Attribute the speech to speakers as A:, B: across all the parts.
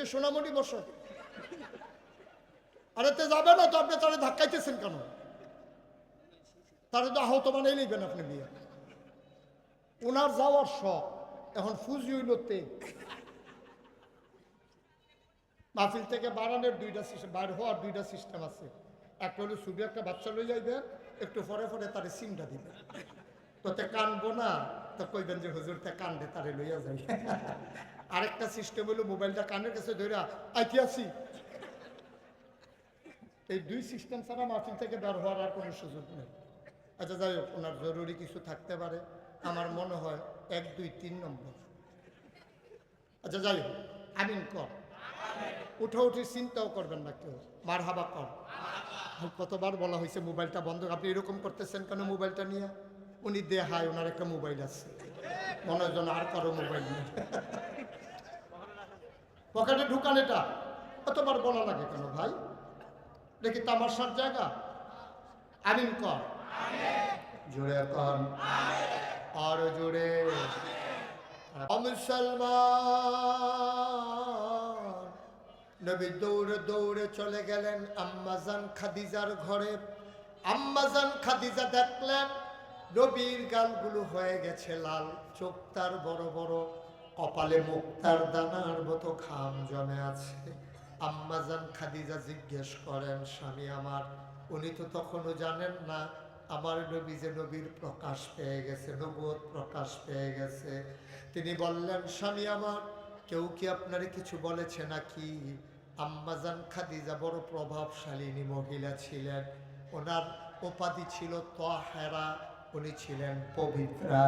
A: যে সোনামণি বসো, আরে তে যাবে না তো, আপনি তারা ধাক্কাইতেছেন কেন? তারা তো আহত বানাই নেবেন আপনি বিয়ে। ওনার যাওয়ার শখ, এখন ফুজি হইল তে। মাহফিল থেকে বাড়ানোর দুইটা সিস্টেম, বার হওয়ার দুইটা সিস্টেম আছে। একটা হলো ছবি একটা বাচ্চা লই যাইবেন, একটু পরে পরে তারে সিমটা দিবেন, তোতে কানবো না তো কইবেন যে হুজুর তে কান্দে তারে লইয়া যাই। আরেকটা সিস্টেম হলো মোবাইলটা কানের কাছে ধরে আইতে আসি। এই দুই সিস্টেম ছাড়া মাহফিল থেকে বের হওয়ার আর কোনো সুযোগ নেই। আচ্ছা যাই হোক, ওনার জরুরি কিছু থাকতে পারে, আমার মনে হয় 1, 2, 3 নম্বর। আচ্ছা যাই হোক, আমিন কর। উঠি চিন্তাও করবেন না কেউ, মার হাবা কর। কতবার বলা হয়েছে মোবাইলটা বন্ধ, আপনি এরকম করতেছেন কেন মোবাইলটা নিয়ে? উনি দেহায় ওনার একটা মোবাইল আছে, মনে হয় যেন আর কারো মোবাইল নেই, পকেটে ঢুকান। এটা কতবার বলা লাগে কেন ভাই? দেখি তামাশার জায়গা। আমিন কর, জোরে কর, আরো জোরে। মুসলমান, নবী দৌড়ে দৌড়ে চলে গেলেন আম্মাজান খাদিজার ঘরে। আম্মাজান খাদিজা দেখলেন নবীর গালগুলো হয়ে গেছে লাল, চোখ তার বড় বড়, কপালে মুক্তার দানার মতো ঘাম জমে আছে। আম্মাজান খাদিজা জিজ্ঞেস করেন, স্বামী আমার। উনি তো তখনও জানেন না আমার নবী যে নবীর প্রকাশ পেয়ে গেছে, নবুয়ত প্রকাশ পেয়ে গেছে। তিনি বললেন, স্বামী আমার, কেউ কি আপনারে কিছু বলেছে নাকি? আম্মাজান খাদিজা বড় প্রভাবশালিনী মহিলা ছিলেন, ওনার উপাধি ছিল তাহেরা, উনি ছিলেন পবিত্রা।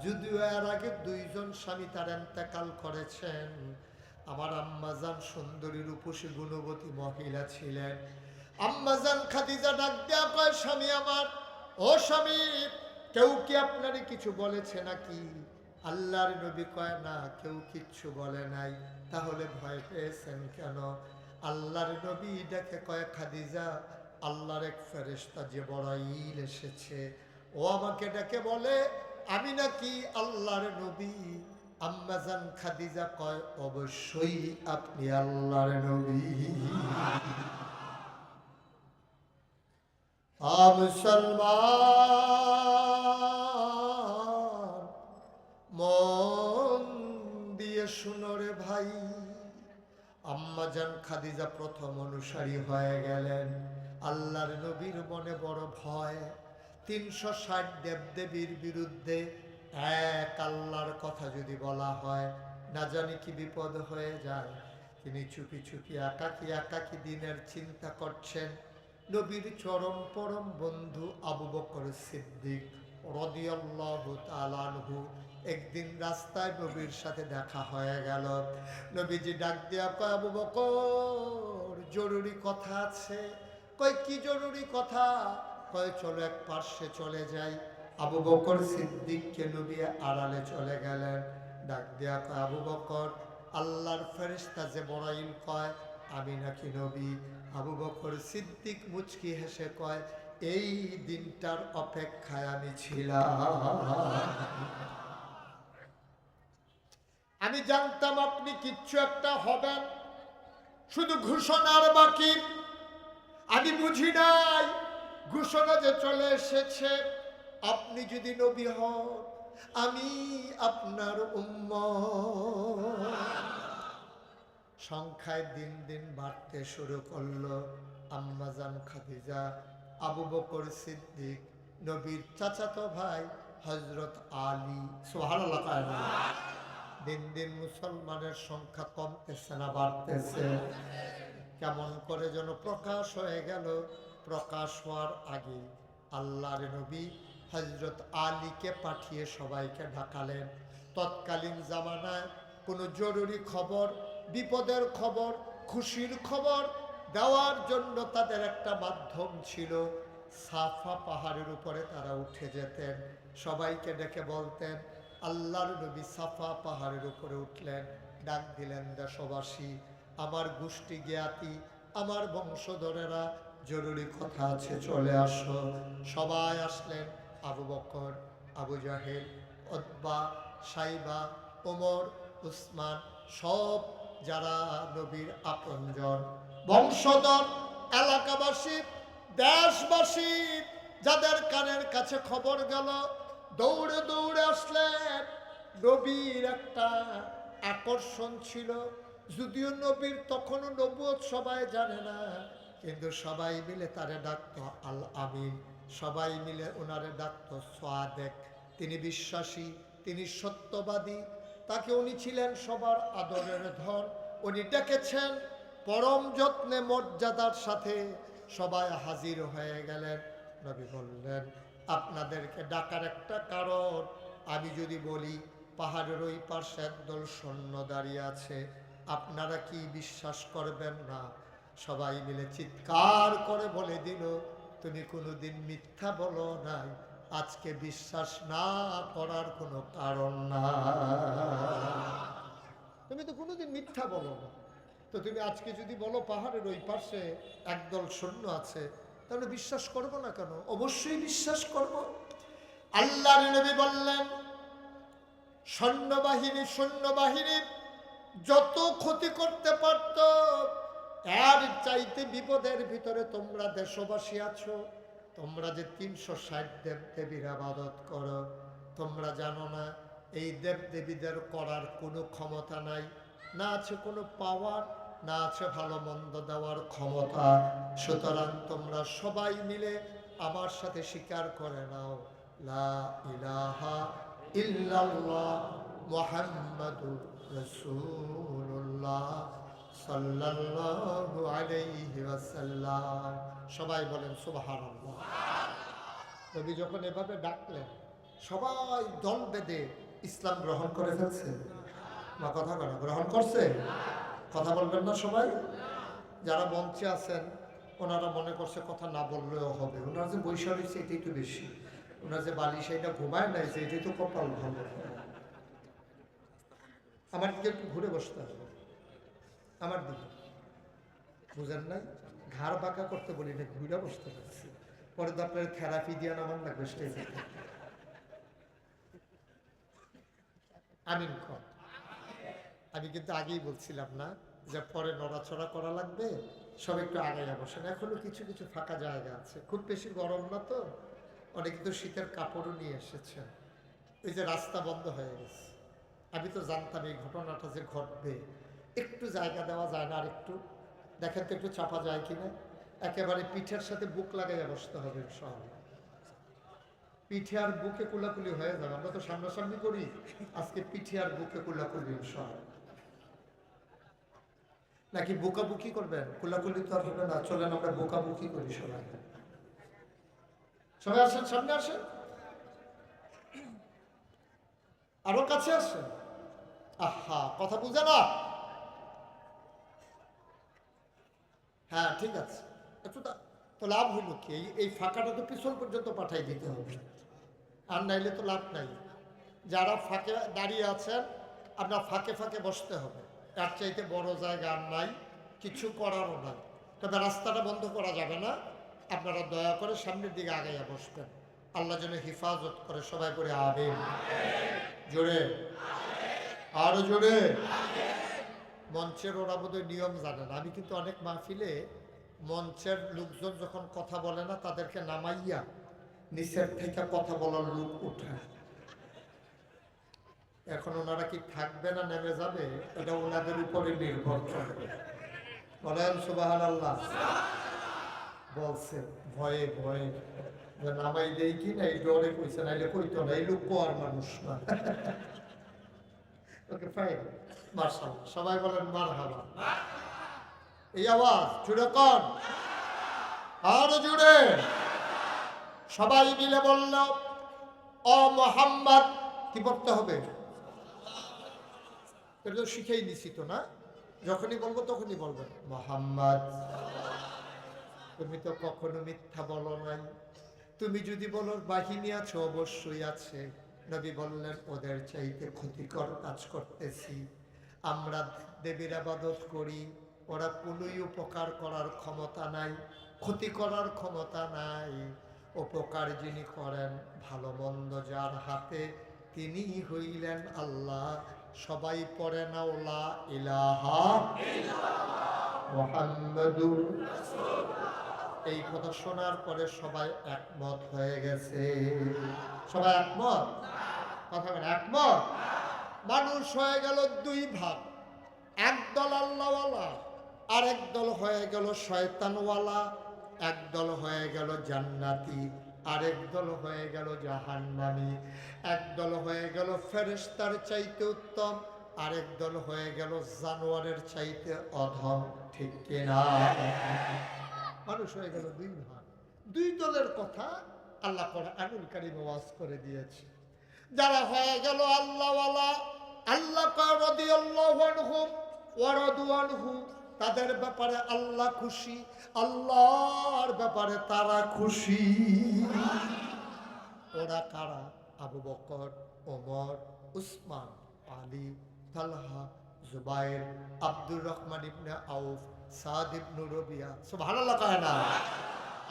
A: যদিও এর আগে 2 জন স্বামী তার ইন্তেকাল করেছেন। আমার আম্মাজান সুন্দরী রূপসী গুণবতী মহিলা ছিলেন। আম্মাজান খাদিজা ডাক দেয়া কয়, স্বামী আমার, ও স্বামী, কেউ কি আপনারে কিছু বলেছে নাকি? আল্লাহর নবী কয়, না, কেউ কিচ্ছু বলে নাই। তাহলে ভয় পেয়েছেন কেন? আল্লাহর নবী ডেকে কয়, খাদিজা, আল্লাহর এক ফেরেশতা জিবরাইল এসেছে, ও আমাকে ডেকে বলে আমি নাকি আল্লাহর নবী। আম্মাজান খাদিজা কয়, অবশ্যই আপনি আল্লাহর নবী। মুসলমান, মন দিয়ে শুনো রে ভাই। আম্মাজান খাদিজা প্রথম অনুসারী হয়ে গেলেন। আল্লাহর নবীর মনে বড় ভয়। 360 দেবদেবীর বিরুদ্ধে এক আল্লাহর কথা যদি বলা হয়, না জানি কি বিপদ হয়ে যায়। তিনি চুপি চুপি একাকী একাকী দিনের চিন্তা করছেন। নবীর চরম পরম বন্ধু আবু বকর সিদ্দিক রাদিয়াল্লাহু তাআলা আনহু একদিন রাস্তায় নবীর সাথে দেখা হয়ে গেল। নবীজি ডাক দিয়া কয়, আবু বকর, জরুরি কথা আছে। কয়, কি জরুরি কথা? কয়, চলো এক পার্শ্বে চলে যাই। আবু বকর সিদ্দিককে নবী আড়ালে চলে গেলেন। ডাক দিয়া কয়, আবু বকর, আল্লাহর ফেরেশতা জিবরাইল কয় আমি নাকি নবী? আবু বকর সিদ্দিক মুচকি হেসে কয়, এই দিনটার অপেক্ষায় আমি ছিলাম। আমি জানতাম আপনি কিচ্ছু একটা হবেন, শুধু ঘোষণার বাকি। আমি বুঝি নাই ঘোষণা যে চলে এসেছে। আপনি যদি নবী হন, আমি আপনার উম্মত। সংখ্যায় দিন দিন বাড়তে শুরু করলো। আম্মাজান খাদিজা, আবু বকর সিদ্দিক, নবীর চাচাতো ভাই হযরত আলী, সুবহানাল্লাহ, দিন দিন মুসলমানের সংখ্যা কমতেছে না বাড়তেছে? কেমন করে যেন প্রকাশ হয়ে গেল। প্রকাশ হওয়ার আগে আল্লাহর নবী হযরত আলীকে পাঠিয়ে সবাইকে ঢাকালেন। তৎকালীন জামানায় কোনো জরুরি খবর, বিপদের খবর, খুশির খবর দেওয়ার জন্য তাদের একটা মাধ্যম ছিল। সাফা পাহাড়ের উপরে তারা উঠে যেতেন, সবাইকে ডেকে বলতেন। আল্লাহর নবী সাফা পাহাড়ের উপরে উঠলেন, ডাক দিলেন, দেশবাসী, আমার গোষ্ঠী জ্ঞাতি, আমার বংশধরেরা, জরুরি কথা আছে, চলে আসো। সবাই আসলেন। আবু বকর, আবু জাহেল, উতবা, সাইবা, ওমর, উসমান সব যারা নবীর আপনজন, বংশধর, এলাকাবাসী, দেশবাসী, যাদের কানের কাছে খবর গেল, দৌড়ে দৌড়ে আসলেন। নবীর একটা আকর্ষণ ছিল, যদিও নবীর তখনও নবুয়ত সবাই জানে না, কিন্তু সবাই মিলে তারে ডাকতো আল আমিন, সবাই মিলে ওনারে ডাকতো সাদেক। তিনি বিশ্বাসী, তিনি সত্যবাদী, তাকে উনি ছিলেন সবার আদরের ধন। উনি ডেকেছেন পরম যত্নে মর্যাদার সাথে, সবাই হাজির হয়ে গেলেন। নবী বললেন, আপনাদেরকে ডাকার একটা কারণ, আমি যদি বলি পাহাড়ের ওই পাশে একদল সৈন্য দাঁড়িয়ে আছে, আপনারা কি বিশ্বাস করবেন না? সবাই মিলে চিৎকার করে বলে দিল, তুমি কোনোদিন মিথ্যা বলো নাই, আজকে বিশ্বাস না করার কোনো কারণ না। তুমি তো কোনোদিন মিথ্যা বলো না, তো তুমি আজকে যদি বলো পাহাড়ের ওই পাশে একদল সৈন্য আছে, তাহলে বিশ্বাস করবো না কেন? অবশ্যই বিশ্বাস করব। আল্লাহর নবী বললেন, সৈন্যবাহিনী যত ক্ষতি করতে পারত, এর চাইতে বিপদের ভিতরে তোমরা দেশবাসী আছো। তোমরা যে 360 দেবদেবীর আবাদত করো, তোমরা জানো না এই দেবদেবীদের করার কোনো ক্ষমতা নাই, না আছে কোনো পাওয়ার, না আছে ভালো মন্দ দেওয়ার ক্ষমতা। সুতরাং তোমরা সবাই মিলে আমার সাথে স্বীকার করে নাও, লা ইলাহা ইল্লাল্লাহ মুহাম্মাদুর রাসূলুল্লাহ সাল্লাল্লাহু আলাইহি ওয়াসাল্লাম। সবাই বলেন সুবহানাল্লাহ। নবী যখন এভাবে ডাকলেন, সবাই দল বেঁধে ইসলাম গ্রহণ করে ফেলছে। মা কথা বলা গ্রহণ করছে? কথা বলবেন না সবাই? যারা মঞ্চে আছেন ওনারা মনে করছে কথা না বললেও হবে, ওনারা যে বৈশা রয়েছে এটাই তো বেশি, ওনারা যে বালিশ এটা ঘুমায় নাই যে এটাই তো কপাল ভালো। আমার দিকে একটু ঘুরে বসতে হবে, আমার দিকে, বুঝেন নাই? ঘাড় বাঁকা করতে বলি না, ঘুরে বসতে পারছি, পরে তো আপনার থেরাপি দিয়ে নামান লাগবে স্টেজে। আমিন কর। আমি কিন্তু আগেই বলছিলাম না যে পরে নড়াচড়া করা লাগবে, সব একটু আগাইয়া বসেন। এখনো কিছু কিছু ফাঁকা জায়গা আছে, খুব বেশি গরম না তো, অনেকে তো শীতের কাপড়ও নিয়ে এসেছেন। এই যে রাস্তা বন্ধ হয়ে গেছে, আমি তো জানতাম এই ঘটনাটা যে ঘটবে, একটু জায়গা দেওয়া যায় না? আর একটু দেখেন তো একটু চাপা যায় কিনা। একেবারে পিঠের সাথে বুক লাগাইয়া বসতে হবে সব, পিঠে আর বুকে কুলাকুলি হয়ে যাবে। আমরা তো সামনাসামনি করি, আজকে পিঠে আর বুকে কুলাকুলি সব। নাকি বুকাবুকি করবেন? কুলাকুলি তো আর হবে না, চলেন আমরা বুকাবুকি করি সবাই। সবাই আসেন, সামনে আসেন, আরো কাছে আসেন। আহা, কথা বুঝে না? হ্যাঁ ঠিক আছে, একটু তো লাভ হইল কি? এই ফাঁকাটা তো পিছন পর্যন্ত পাঠাই দিতে হবে, আর নাইলে তো লাভ নাই। যারা ফাঁকে দাঁড়িয়ে আছেন, আপনার ফাঁকে ফাঁকে বসতে হবে, তার চাইতে বড় জায়গা আর নাই, কিছু করারও নাই। তবে রাস্তাটা বন্ধ করা যাবে না, আপনারা দয়া করে সামনের দিকে আগাইয়া বসবেন। আল্লাহ যেন হেফাজত করে, সবাই করে আমিন। জোরে, আরো জোরে। মঞ্চের ওরা বোধহয় নিয়ম জানে না, আমি কিন্তু অনেক মাহফিলে মঞ্চের লোকজন যখন কথা বলে না, তাদেরকে নামাইয়া নিচের থেকে কথা বলার লোক উঠায়। এখন ওনারা কি থাকবে না নেমে যাবে, এটা ওনাদের উপরে নির্ভর করবে। বলেন সুবহানাল্লাহ। বলছে ভয়ে ভয়ে নামাই দেই কি না, এই ডরে কইছে, নাইলে কইতো না, এই লোক আর মানুষ না। ওকে ফাইন, মাশাআল্লাহ, সবাই বলেন মারহাবা। এই আওয়াজ জুড়ে কর, আরো জুড়ে। সবাই মিলে বলল, ও মুহাম্মদ। কি পড়তে হবে? এটা তো শিখেই নিছি তো না, যখনই বলবো তখনই বলবেন মুহাম্মদ। তুমি তো কখনো মিথ্যা বলো নাই, তুমি যদি বলো বাহিনী আছে, অবশ্যই আছে। নবী বললেন, ওদের চাইতে ক্ষতিকর কাজ করতেছি। আমরা দেবীর ইবাদত করি, ওরা কোনোই উপকার করার ক্ষমতা নাই, ক্ষতি করার ক্ষমতা নাই। উপকার যিনি করেন, ভালো মন্দ যার হাতে, তিনি হইলেন আল্লাহ। সবাই পড়ে না লা ইলাহা মুহাম্মাদুর রাসূলুল্লাহ। এই কথা শোনার পরে সবাই একমত হয়ে গেছে। সবাই একমত? কথা বলে একমত? মানুষ হয়ে গেল দুই ভাগ, একদল আল্লাহওয়ালা আর একদল হয়ে গেল শয়তানওয়ালা, একদল হয়ে গেল জান্নাতি আরেক দল হয়ে গেল জাহান্নামী, একদল হয়ে গেল ফেরেশতার চাইতে উত্তম, আরেক দল হয়ে গেল জানোয়ারের চাইতে অধম। ঠিক কিনা? মানুষ হয়ে গেল দুই ভাগ। দুই দলের কথা আল্লাহ কোরআনুল কারীমে ওয়াজ করে দিয়েছে। যারা হয়ে গেল আল্লাহওয়ালা, আল্লাহ রাদিয়াল্লাহু আনহুম ওয়া রাদু আনহু, তাদের ব্যাপারে আল্লাহ খুশি, আল্লাহর ব্যাপারে তারা খুশি। ওরা কারা? আবু বকর, ওমর, উসমান, আলী, তালহা, জুবাইর, আব্দুর রহমান ইবনে আউফ, সাদ ইবনে রবিয়া, সুবহানাল্লাহ কয় না?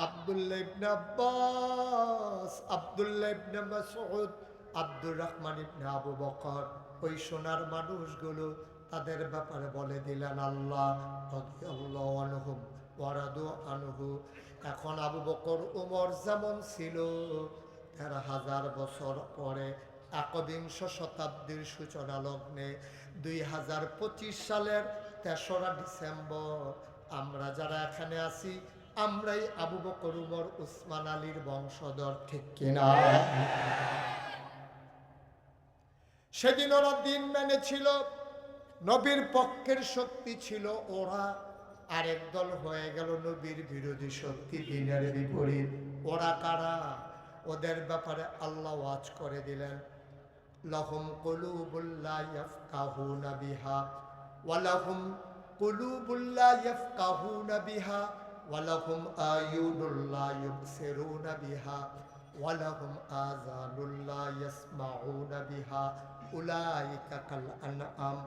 A: আব্দুল্লাহ ইবনে আব্বাস, আব্দুল্লাহ ইবনে মাসউদ, আব্দুর রহমান ইবনে আবু বকর। ওই সোনার মানুষগুলো তাদের ব্যাপারে বলে দিলেন আল্লাহ রাদিয়াল্লাহু আনহুম ওয়া রাদু আনহু। এখন আবু বকর ওমর যেমন ছিল ১৩,০০০ বছর পরে একবিংশ শতাব্দীর সূচনা লগ্নে ২০২৫ সালের ৩রা ডিসেম্বর আমরা যারা এখানে আছি আমরাই আবু বকর ওমর উসমান আলীর বংশধর। ঠিক কিনা? সেদিন ওরা দিন মেনেছিল, নবীর পক্ষের শক্তি ছিল ওরা, আরেক দল হয়ে গেল নবীর বিরোধী শক্তি, দিনের বিপরীত। ওরা কারা? ওদের ব্যাপারে আল্লাহ ওয়াজ করে দিলেন, লাহুম কুলুবুল লা ইয়াফকাহুনা বিহা ওয়া লাহুম কুলুবুল লা ইয়াফকাহুনা বিহা ওয়া লাহুম আয়ুনুল লা ইউবসিরুনা বিহা ওয়া লাহুম আযানুল লা ইয়াসমাউনা বিহা উলাইকা কাল আনআম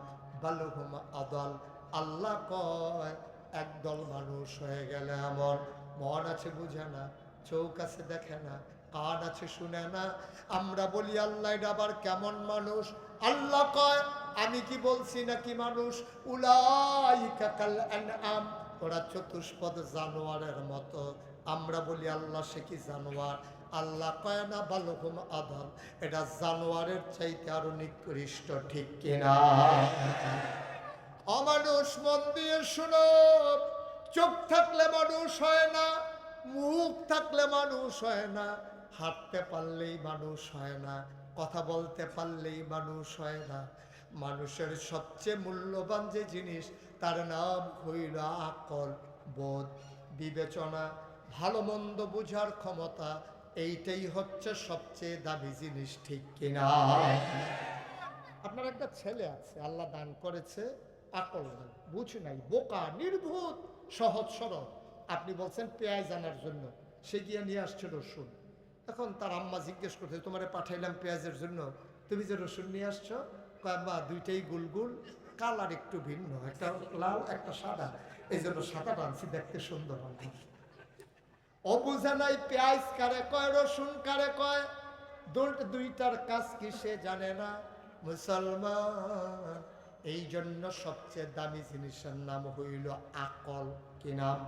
A: বাল হুম আদাল। আল্লাহ কয় একদল মানুষ হয়ে গেলে এমন, মন আছে বুঝে না, চোখ আছে দেখে না, কান আছে শুনে না। আমরা বলি আল্লাহ এটা আবার কেমন মানুষ? আল্লাহ কয় আমি কি বলছি নাকি মানুষ? উলাইকা কাল আনআম, ওরা চতুষ্পদ জানোয়ারের মতো। আমরা বলি আল্লাহ সে কি জানোয়ার? আল্লাহ কয় না বালহুম আদাল, এটা জানোয়ারের চাইতে আরো নিকৃষ্ট। ঠিক কিনা? অমানুষ মন দিয়ে শুনো, চোখ থাকলে মানুষ হয় না, মুখ থাকলে মানুষ হয় না, হাঁটতে পারলেই মানুষ হয় না, কথা বলতে পারলেই মানুষ হয় না। মানুষের সবচেয়ে মূল্যবান যে জিনিস তার নাম হইল আকল, বোধ, বিবেচনা, ভালো মন্দ বুঝার ক্ষমতা। এইটাই হচ্ছে সবচেয়ে দামি জিনিস। ঠিক কিনা? আপনার একটা ছেলে আছে, আল্লাহ দান করেছে আকল নাই, বুঝ নাই, বোকা, নির্ভুত, সহজ সরল। আপনি বলছেন পেঁয়াজ আনার জন্য, সে গিয়ে নিয়ে আসছে রসুন। এখন তার আম্মা জিজ্ঞেস করছে তোমারে পাঠাইলাম পেঁয়াজের জন্য, তুমি যে রসুন নিয়ে আসছো? কয় মা দুইটাই গুলগুল, কালার একটু ভিন্ন, একটা লাল একটা সাদা, এই জন্য সাদাটা আনছি, দেখতে সুন্দর হবে। অবুঝা নাই পেঁয়াজ কারে কয়, রসুন কারে কয়, দুইটার কাজ কি সে জানে না। মুসলমান, এই জন্য সবচেয়ে দামি জিনিসের নাম হইল আকল। কি নাম?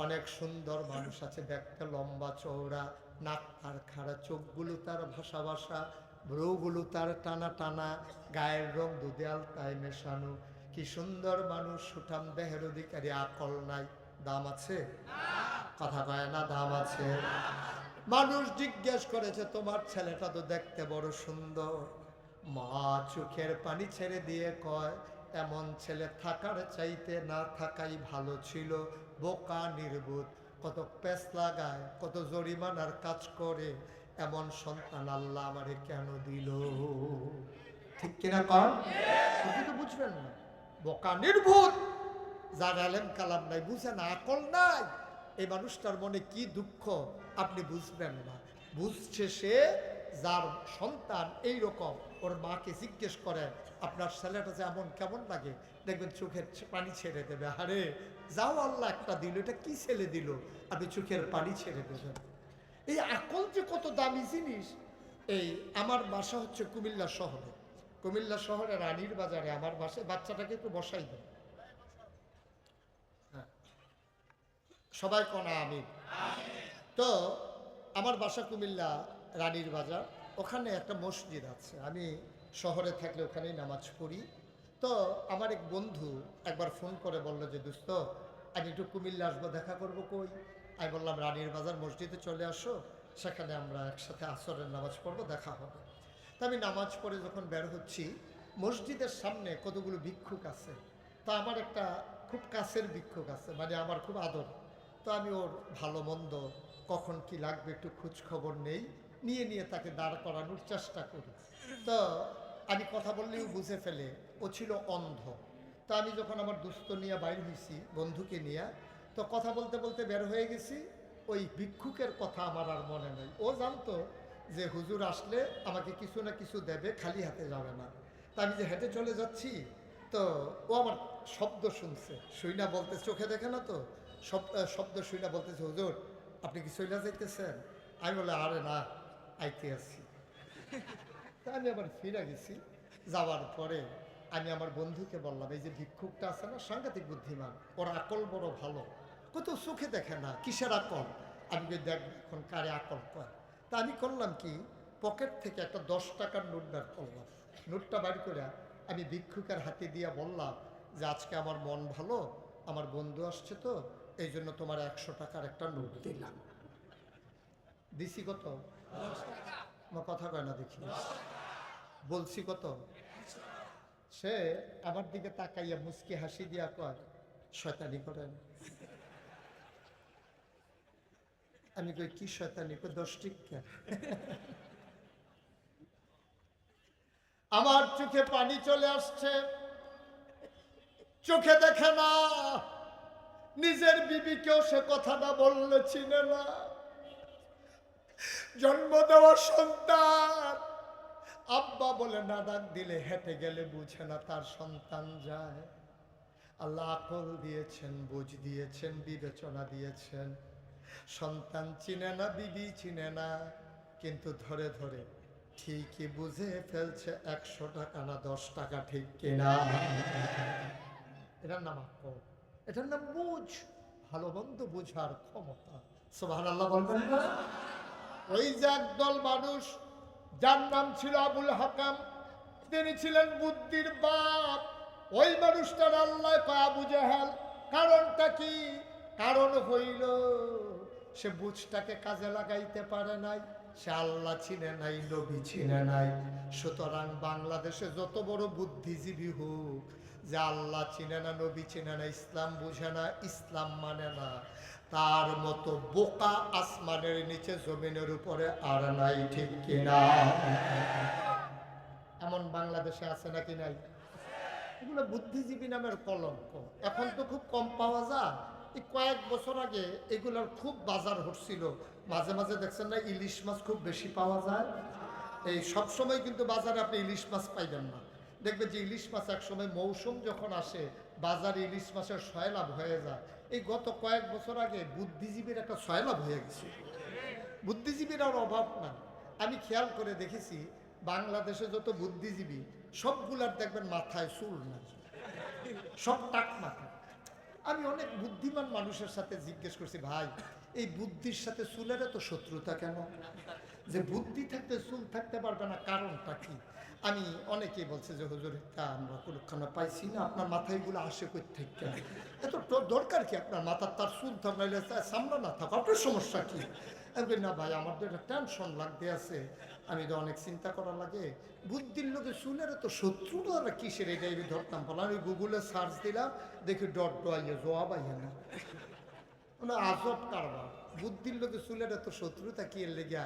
A: অনেক সুন্দর মানুষ আছে দেখতে, লম্বা চওড়া, নাক তার খাড়া, চোখগুলো তার ভাসা ভাসা, ভ্রুগুলো তার টানা টানা, গায়ের রং দুদেয়াল তাই মেশানো, কি সুন্দর মানুষ, সুঠাম দেহের অধিকারী, আকল নাই। দাম আছে? কথা কয় না দাম আছে? মানুষ জিজ্ঞেস করেছে তোমার ছেলেটা তো দেখতে বড় সুন্দর। মা চোখের পানি ছেড়ে দিয়ে কয় এমন ছেলে থাকার চাইতে না থাকাই ভালো ছিল। বোকা, নির্বোধ, কত পেস লাগায়, কত জরিমানার কাজ করে, এমন সন্তান আল্লাহ আমারে কেন দিল? ঠিক কিনা কর? আপনি তো বুঝবেন না। বোকা, নির্বোধ, যার আলেম কালাম নাই, বুঝে না, আকল নাই, এই মানুষটার মনে কি দুঃখ আপনি বুঝবেন না। বুঝছে সে যার সন্তান এই রকম, ওর মাকে জিজ্ঞেস করেন আপনার ছেলেটা যে এমন কেমন লাগে, দেখবেন চোখের পানি ছেড়ে দেবে। আরে যাও, আল্লাহ একটা দিল, এটা কি ছেলে দিল, আপনি চোখের পানি ছেড়ে দেবেন। এই আকল যে কত দামি জিনিস। এই আমার বাসা হচ্ছে কুমিল্লা শহরে, কুমিল্লা শহরে রানীর বাজারে আমার বাসায়, বাচ্চাটাকে একটু বসাই দেন। হ্যাঁ, সবাই কোনা আমি। তো আমার বাসা কুমিল্লা রানীর বাজার, ওখানে একটা মসজিদ আছে। আমি শহরে থাকলে ওখানেই নামাজ পড়ি। তো আমার এক বন্ধু একবার ফোন করে বলল যে দোস্ত আমি একটু কুমিল্লা আসবো, দেখা করবো। কই? আমি বললাম রানীর বাজার মসজিদে চলে আসো, সেখানে আমরা একসাথে আসরের নামাজ পড়বো, দেখা হবে। তা আমি নামাজ পড়ে যখন বের হচ্ছি, মসজিদের সামনে কতগুলো ভিক্ষুক আছে। তা আমার একটা খুব কাছের ভিক্ষুক আছে, মানে আমার খুব আদর। তো আমি ওর ভালো মন্দ কখন কি লাগবে একটু খোঁজ খবর নিয়ে তাকে দাঁড় করানোর চেষ্টা করি। তো আমি কথা বললেও বুঝে ফেলে, ও ছিল অন্ধ। তো আমি যখন আমার দুস্থ নিয়ে বাইর হয়েছি বন্ধুকে নিয়ে, তো কথা বলতে বলতে বের হয়ে গেছি, ওই ভিক্ষুকের কথা আমার আর মনে নেই। ও জানতো যে হুজুর আসলে আমাকে কিছু না কিছু দেবে, খালি হাতে যাবে না। তা আমি যে হেঁটে চলে যাচ্ছি, তো ও আমার শব্দ শুনছে, শুইনা বলতে, চোখে দেখে না তো, শব্দ শুইনা বলতেছে হুজুর আপনি কি চইলা যাইতেছেন? আমি বলে আরে না, আইতে আছি। তা আমি আবার ফিরে গেছি। যাওয়ার পরে আমি আমার বন্ধুকে বললাম, এই যে ভিক্ষুকটা আছে না, সাংঘাতিক বুদ্ধিমান, ওর আকল বড় ভালো। কত চোখে দেখে না, কিসের আকল? আমি দেখ এখন কারে আকল কয়। তা আমি করলাম কি, পকেট থেকে একটা 10 টাকার নোট বের করলাম। নোটটা বাইর করে আমি ভিক্ষুকের হাতে দিয়ে বললাম যে আজকে আমার মন ভালো, আমার বন্ধু আসছে, তো এই জন্য তোমার 100 টাকার একটা নোট দিলাম। দিছি কত? আমার কথা কয় না দেখি, বলছি কত? সে আমার দিকে তাকাইয়া মুচকি হাসি দিয়া কয় শয়তানি করেন। আমি কই কি শয়তানি? 10 টিকা। আমার চোখে পানি চলে আসছে, চোখে দেখে না, নিজের বিবিকেও সে কথাটা বললে চিনে না। জন্ম দেওয়া সন্তান আব্বা বলে না ডাক দিলে, হেঁটে গেলে বুঝে না তার সন্তান যায়। আল্লাহ আকল দিয়েছেন, বুঝ দিয়েছেন, বিবেচনা দিয়েছেন। সন্তান চিনে না, বিবি চিনে না, কিন্তু ধরে ধরে ঠিকই বুঝে ফেলছে 100 টাকা না 10 টাকা, ঠিক কিনা? এটার নাম আকল, এটার নাম বুঝ, ভালো মন্দ বুঝার ক্ষমতা। সুবহানাল্লাহ বলবেন না? ওই যে একদল মানুষ যার নাম ছিল আবুল হাকাম, তিনি ছিলেন বুদ্ধির বাপ। ওই মানুষটার আল্লাহ কয় আবু জাহেল। কারণটা কি? কারণ হইল সে বুঝটাকে কাজে লাগাইতে পারে নাই, সে আল্লাহ চিনে নাই, নবী চিনে নাই। সুতরাং বাংলাদেশে যত বড় বুদ্ধিজীবী হোক, যে আল্লাহ চিনে না, নবী চিনে না, ইসলাম বুঝে না, ইসলাম মানে না, তার মতো বোকা আসমানের নিচে জমিনের উপরে আর নাই, ঠিক কিনা? এমন বাংলাদেশে আছে নাকি নাই? এগুলো বুদ্ধিজীবী নামের কলঙ্ক। এখন তো খুব কম পাওয়া যায়। এই কয়েক বছর আগে এগুলোর খুব বাজার হচ্ছিল। মাঝে মাঝে দেখছেন না, ইলিশ মাছ খুব বেশি পাওয়া যায়। এই সবসময় কিন্তু বাজারে আপনি ইলিশ মাছ পাইবেন না। দেখবেন যে ইলিশ মাছ একসময় মৌসুম যখন আসে, বাজারে ইলিশ মাছের সয়লাভ হয়ে যায়। এই গত কয়েক বছর আগে বুদ্ধিজীবীর একটা সয়লাভ হয়ে গেছে। বুদ্ধিজীবীর আর অভাব না। আমি খেয়াল করে দেখেছি, বাংলাদেশে যত বুদ্ধিজীবী সবগুলার দেখবেন মাথায় চুল নাই, সব টাক মাথা। আমি অনেক বুদ্ধিমান মানুষের সাথে জিজ্ঞেস করছি, ভাই এই বুদ্ধির সাথে চুলের এত শত্রুতা কেন? যে বুদ্ধি থাকতে চুল থাকতে পারবে না, কারণটা কি? আমি অনেকেই বলছে যে হুজুর তা আমরা কোনখানে পাইছি না, আপনার মাথায় এগুলো আসে কই থেকে? এত দরকার কি আপনার মাথার? তার চুল থাক নাইলে সামলা না থাক, আপনার সমস্যা কি? আমি না ভাই, আমার তো একটা টেনশন লাগতে আছে, আমি তো অনেক চিন্তা করা লাগে। বুদ্ধির লোকে চুলের তো শত্রুতা কিসের, এটা আমি ধরতাম বলা। আমি গুগলে সার্চ দিলাম, দেখি ডট ডোয়াইয়ে জবাব আইয়া না, মানে আজব কারবার। বুদ্ধির লোকে চুলের এত শত্রুতা কি এর লেগা?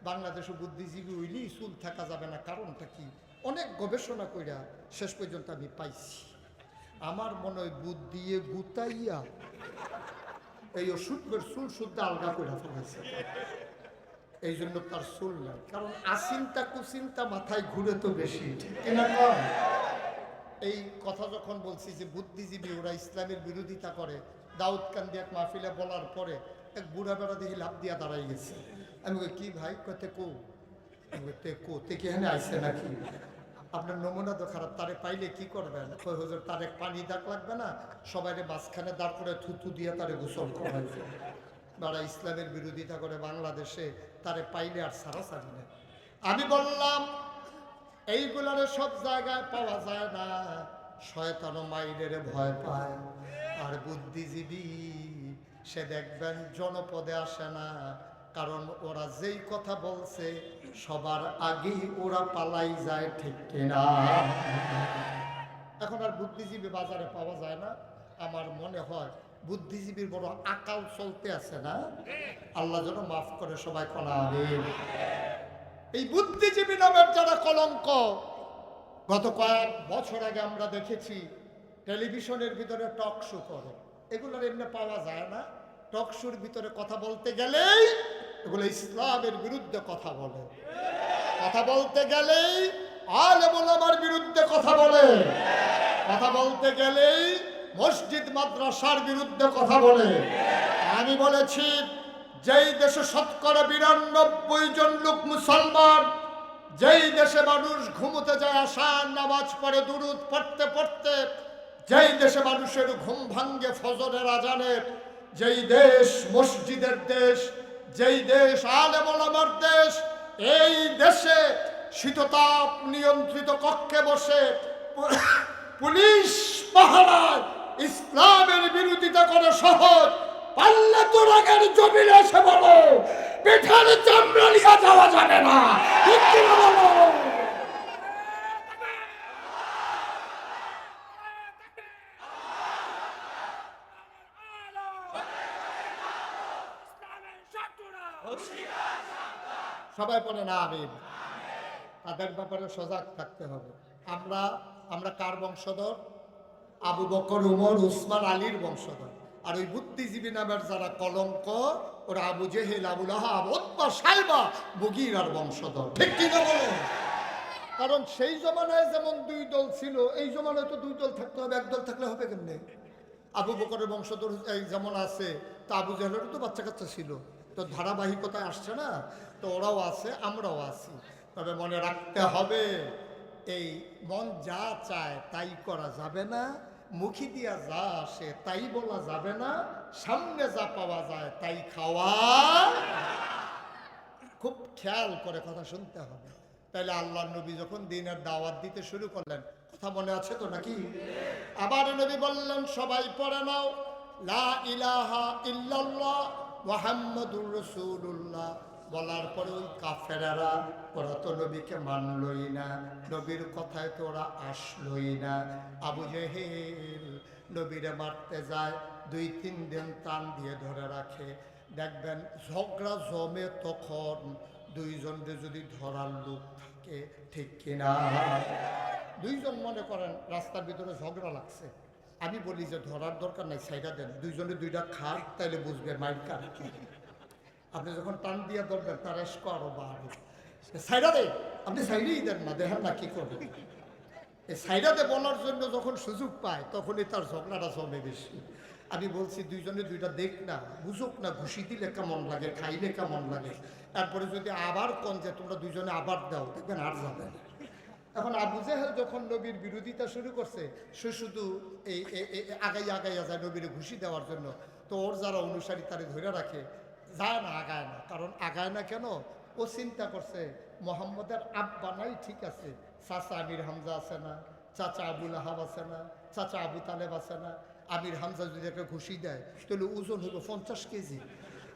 A: বাংলাদেশে বুদ্ধিজীবী হইলেই চুল থাকা যাবে না, কারণটা কি? অনেক গবেষণা কইরা শেষ পর্যন্ত আমি পাইছি, আমার মনে হয় বুদ্ধি গুতাইয়া এই ওষুধের চুল শুদ্ধ আলগা করে ফেলেছে, এই জন্য তার চুল নাই। কারণ আচিন্তা কুচিন্তা মাথায় ঘুরে তো বেশি, ঠিক কিনা? এই কথা যখন বলছি যে বুদ্ধিজীবী ওরা ইসলামের বিরোধিতা করে, দাউদকান্দি এক মাহফিলে বলার পরে এক বুড়া বেড়া দেখি লাভ দিয়া দাঁড়াই গেছে। আমি কি ভাই কতে কো তে কি এখানে আইসে নাকি? আপনার নমুনা তো খারাপ, তারে পাইলে কি করবেন? কই হুজুর তারে পানি দাগ লাগবে না, সবাইরে মাঝখানে দাঁড় করে থুতু দিয়ে তারে গোসল করাইছে। যারা ইসলামের বিরোধিতা করে বাংলাদেশে, তারে পাইলে আর সারাসারি নেই। আমি বললাম এইগুলারে সব জায়গায় পাওয়া যায় না, শয়তানও মাইলের ভয় পায়। আর বুদ্ধিজীবী সে দেখবেন জনপদে আসে না, কারণ ওরা যেই কথা বলছে সবার আগেই ওরা পালাই যায়, ঠিক কিনা? এখন আর বুদ্ধিজীবী বাজারে পাওয়া যায় না। আমার মনে হয় বুদ্ধিজীবীর বড় আকাল চলতে আছে না? আল্লাহ যেন মাফ করে সবাই কনা। এই বুদ্ধিজীবী নামের যারা কলঙ্ক, গত কয়েক বছর আগে আমরা দেখেছি টেলিভিশনের ভিতরে টক শো করে, এগুলোর এমনি পাওয়া যায় না। টক শোর ভিতরে কথা বলতে গেলেই এগুলো ইসলামের বিরুদ্ধে কথা বলে, কথা বলতে গেলেই আলেম ওলামার বিরুদ্ধে কথা বলে, কথা বলতে গেলেই মসজিদ মাদ্রাসার বিরুদ্ধে কথা বলে। আমি বলেছি যেই দেশে শতকরা ৯২ জন লোক মুসলমান, যেই দেশে মানুষ ঘুমোতে যায় আসার নামাজ পড়ে দুরুদ পড়তে পড়তে, যেই দেশে মানুষের ঘুম ভাঙ্গে ফজরের আজানে, যেই দেশ মসজিদের দেশ, যেই দেশ আলেম ওলামার দেশ, এই দেশে শীততাপ নিয়ন্ত্রিত কক্ষে বসে পুলিশ পাহারায় ইসলামের বিরোধিতা করে সহজ, পাল্লা তোরাগের জমিনে এসে বলো পিঠার চামড়া নিয়ে যাওয়া যাবে না, ঠিক কিনা বলো? সবাই বলে না আমিন। তাদের ব্যাপারে সজাগ থাকতে হবে। আমরা কার বংশধর? আবু বকর, উমর, উসমান, আলীর বংশধর। আর ওই বুদ্ধিজীবী নামের যারা কলঙ্ক, ওরা আবু জেহেল, আবু লাহাব, উতবা, সাইবা, মুগীরার বংশধর, ঠিক কি না বলো? কারণ সেই জমানায় যেমন দুই দল ছিল, এই জমানায় তো দুই দল থাকতে হবে, এক দল থাকলে হবে কেমনে? আবু বকরের বংশধর যেমন আছে, তা আবু জেহেলেরও তো বাচ্চা কাচ্চা ছিল, তো ধারাবাহিকতায় আসছে না? তো ওরাও আছে, আমরাও আছি। তবে মনে রাখতে হবে, এই মন যা চায় তাই করা যাবে না, মুখি দিয়া যা আসে তাই বলা যাবে না, সামনে যা পাওয়া যায় তাই খাওয়া। খুব খেয়াল করে কথা শুনতে হবে। তাইলে আল্লাহ নবী যখন দিনের দাওয়াত দিতে শুরু করলেন, কথা মনে আছে তো নাকি? আবার নবী বললেন সবাই পড়ে নাও লা ইলাহা ইল্লাল্লাহ মুহাম্মাদুর রাসূলুল্লাহ। বলার পরে ওই কাফেরারা, ওরা তো নবীকে মানলই না, নবীর কথায় তো ওরা আসলই না। আবু জেহেল নবীরে মারতে যায়, ২-৩ দিন টান দিয়ে ধরে রাখে। দেখবেন ঝগড়া জমে তখন দুইজনকে যদি ধরার লোক থাকে, ঠিক কিনা? দুইজন মনে করেন রাস্তার ভিতরে ঝগড়া লাগছে, আমি বলি যে ধরার দরকার নাই, সাইডা দেন, দুইজনে দুইটা খাট, তাইলে বুঝবে মাইর কার। আপনি যখন টান দিয়া ধরবেন তার এসকো আরো বাড়বে, সাইডা দে, আপনি সাইডেই দেন না, দেখেন না কি করবে। এই সাইডাতে বলার জন্য যখন সুযোগ পায় তখনই তার ঝগড়াটা জমে বেশি। আমি বলছি দুইজনে দুইটা দেখ না, বুঝুক না, ঘুষি দিলে কেমন লাগে, খাইলে কেমন লাগে, তারপরে যদি আবার কন যে তোমরা দুইজনে আবার দাও, দেখবেন আর যাবে না। এখন আবু জেহেল যখন নবীর বিরোধিতা শুরু করছে, সে শুধু এই আগাইয়া যায় নবীর ঘুষি দেওয়ার জন্য। তো ওর যারা অনুসারী তারে ধরে রাখে, যায় না, আগায় না। কারণ আগায় না কেন? ও চিন্তা করছে মোহাম্মদের আব্বা নাই, ঠিক আছে, চাচা আমির হামজা আছে না, চাচা আবুল আহাব আছে না, চাচা আবু তালেব আছে না, আমির হামজা যদি একটা ঘুষি দেয় তাহলে ওজন হইব 50 কেজি।